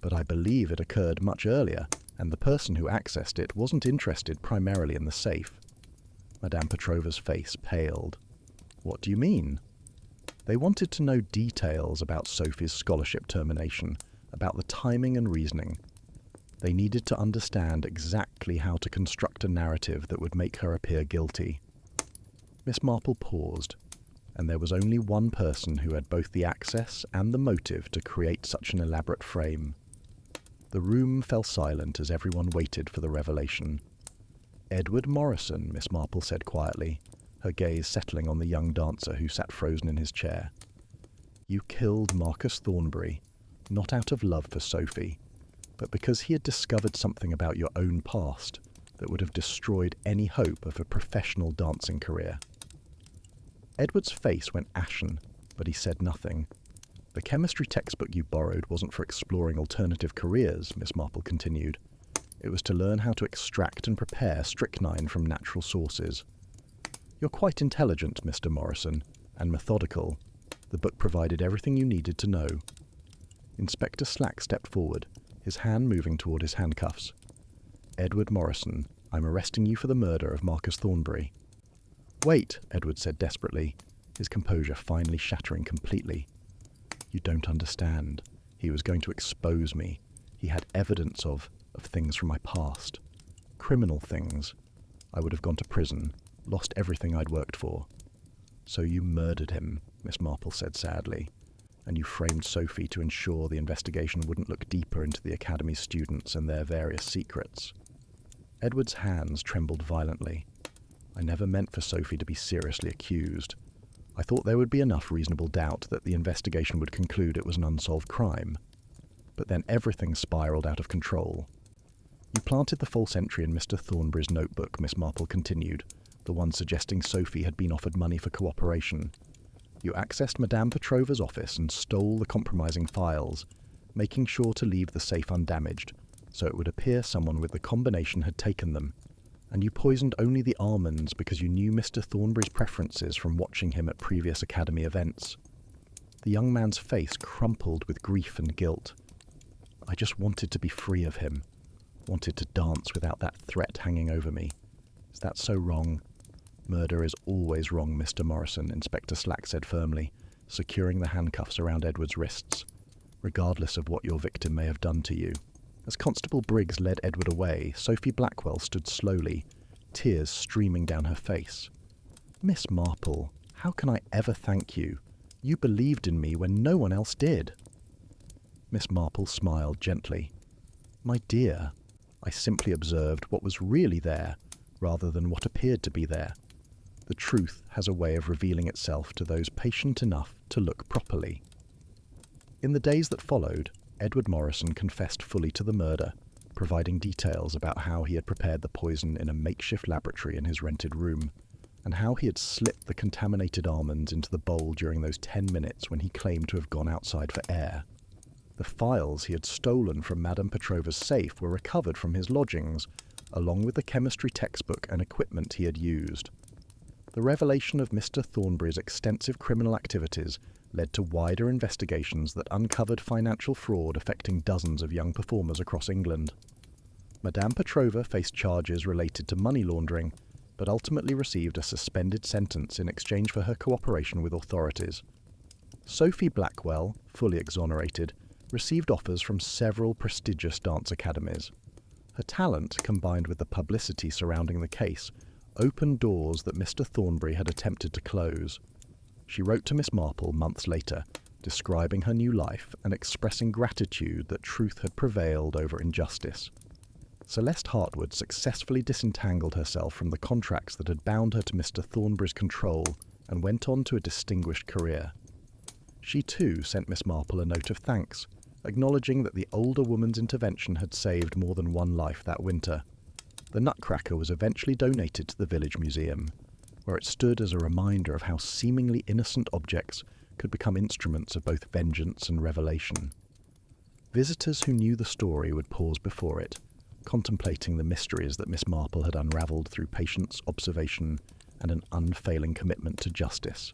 but I believe it occurred much earlier, and the person who accessed it wasn't interested primarily in the safe. Madame Petrova's face paled. What do you mean? They wanted to know details about Sophie's scholarship termination, about the timing and reasoning. They needed to understand exactly how to construct a narrative that would make her appear guilty. Miss Marple paused, and there was only one person who had both the access and the motive to create such an elaborate frame. The room fell silent as everyone waited for the revelation. Edward Morrison, Miss Marple said quietly, her gaze settling on the young dancer who sat frozen in his chair. You killed Marcus Thornbury, not out of love for Sophie, but because he had discovered something about your own past that would have destroyed any hope of a professional dancing career. Edward's face went ashen, but he said nothing. The chemistry textbook you borrowed wasn't for exploring alternative careers, Miss Marple continued. It was to learn how to extract and prepare strychnine from natural sources. You're quite intelligent, Mr. Morrison, and methodical. The book provided everything you needed to know. Inspector Slack stepped forward, his hand moving toward his handcuffs. Edward Morrison, I'm arresting you for the murder of Marcus Thornbury. Wait, Edward said desperately, his composure finally shattering completely. You don't understand. He was going to expose me. He had evidence of things from my past. Criminal things. I would have gone to prison, lost everything I'd worked for. So you murdered him, Miss Marple said sadly, and you framed Sophie to ensure the investigation wouldn't look deeper into the Academy's students and their various secrets. Edward's hands trembled violently. I never meant for Sophie to be seriously accused. I thought there would be enough reasonable doubt that the investigation would conclude it was an unsolved crime. But then everything spiraled out of control. You planted the false entry in Mr. Thornbury's notebook, Miss Marple continued, the one suggesting Sophie had been offered money for cooperation. You accessed Madame Petrova's office and stole the compromising files, making sure to leave the safe undamaged, so it would appear someone with the combination had taken them. And you poisoned only the almonds because you knew Mr. Thornbury's preferences from watching him at previous Academy events. The young man's face crumpled with grief and guilt. I just wanted to be free of him, wanted to dance without that threat hanging over me. Is that so wrong? Murder is always wrong, Mr. Morrison, Inspector Slack said firmly, securing the handcuffs around Edward's wrists, regardless of what your victim may have done to you. As Constable Briggs led Edward away, Sophie Blackwell stood slowly, tears streaming down her face. Miss Marple, how can I ever thank you? You believed in me when no one else did. Miss Marple smiled gently. My dear, I simply observed what was really there, rather than what appeared to be there. The truth has a way of revealing itself to those patient enough to look properly. In the days that followed, Edward Morrison confessed fully to the murder, providing details about how he had prepared the poison in a makeshift laboratory in his rented room, and how he had slipped the contaminated almonds into the bowl during those 10 minutes when he claimed to have gone outside for air. The files he had stolen from Madame Petrova's safe were recovered from his lodgings, along with the chemistry textbook and equipment he had used. The revelation of Mr. Thornbury's extensive criminal activities led to wider investigations that uncovered financial fraud affecting dozens of young performers across England. Madame Petrova faced charges related to money laundering, but ultimately received a suspended sentence in exchange for her cooperation with authorities. Sophie Blackwell, fully exonerated, received offers from several prestigious dance academies. Her talent, combined with the publicity surrounding the case, opened doors that Mr. Thornbury had attempted to close. She wrote to Miss Marple months later, describing her new life and expressing gratitude that truth had prevailed over injustice. Celeste Hartwood successfully disentangled herself from the contracts that had bound her to Mr. Thornbury's control and went on to a distinguished career. She too sent Miss Marple a note of thanks, acknowledging that the older woman's intervention had saved more than one life that winter. The Nutcracker was eventually donated to the village museum, where it stood as a reminder of how seemingly innocent objects could become instruments of both vengeance and revelation. Visitors who knew the story would pause before it, contemplating the mysteries that Miss Marple had unravelled through patience, observation, and an unfailing commitment to justice.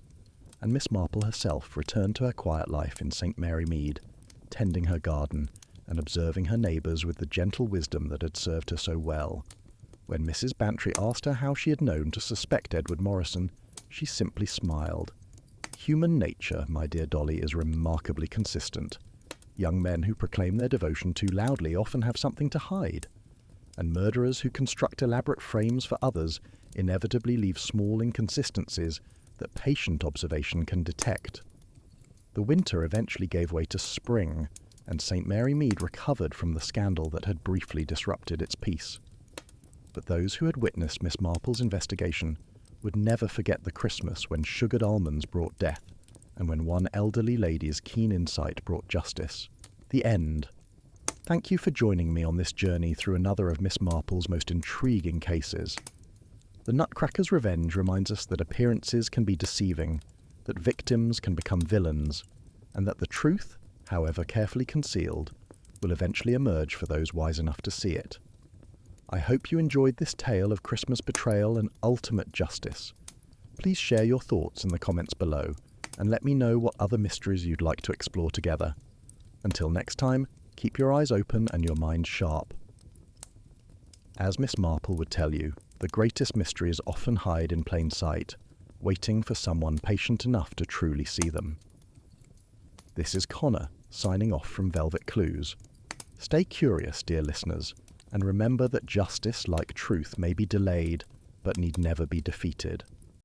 And Miss Marple herself returned to her quiet life in St. Mary Mead, tending her garden and observing her neighbours with the gentle wisdom that had served her so well. When Mrs. Bantry asked her how she had known to suspect Edward Morrison, she simply smiled. Human nature, my dear Dolly, is remarkably consistent. Young men who proclaim their devotion too loudly often have something to hide, and murderers who construct elaborate frames for others inevitably leave small inconsistencies that patient observation can detect. The winter eventually gave way to spring, and St. Mary Mead recovered from the scandal that had briefly disrupted its peace. But those who had witnessed Miss Marple's investigation would never forget the Christmas when sugared almonds brought death, and when one elderly lady's keen insight brought justice. The end. Thank you for joining me on this journey through another of Miss Marple's most intriguing cases. The Nutcracker's Revenge reminds us that appearances can be deceiving, that victims can become villains, and that the truth, however carefully concealed, will eventually emerge for those wise enough to see it. I hope you enjoyed this tale of Christmas betrayal and ultimate justice. Please share your thoughts in the comments below, and let me know what other mysteries you'd like to explore together. Until next time, keep your eyes open and your mind sharp. As Miss Marple would tell you, the greatest mysteries often hide in plain sight, waiting for someone patient enough to truly see them. This is Connor, signing off from Velvet Clues. Stay curious, dear listeners, and remember that justice, like truth, may be delayed, but need never be defeated.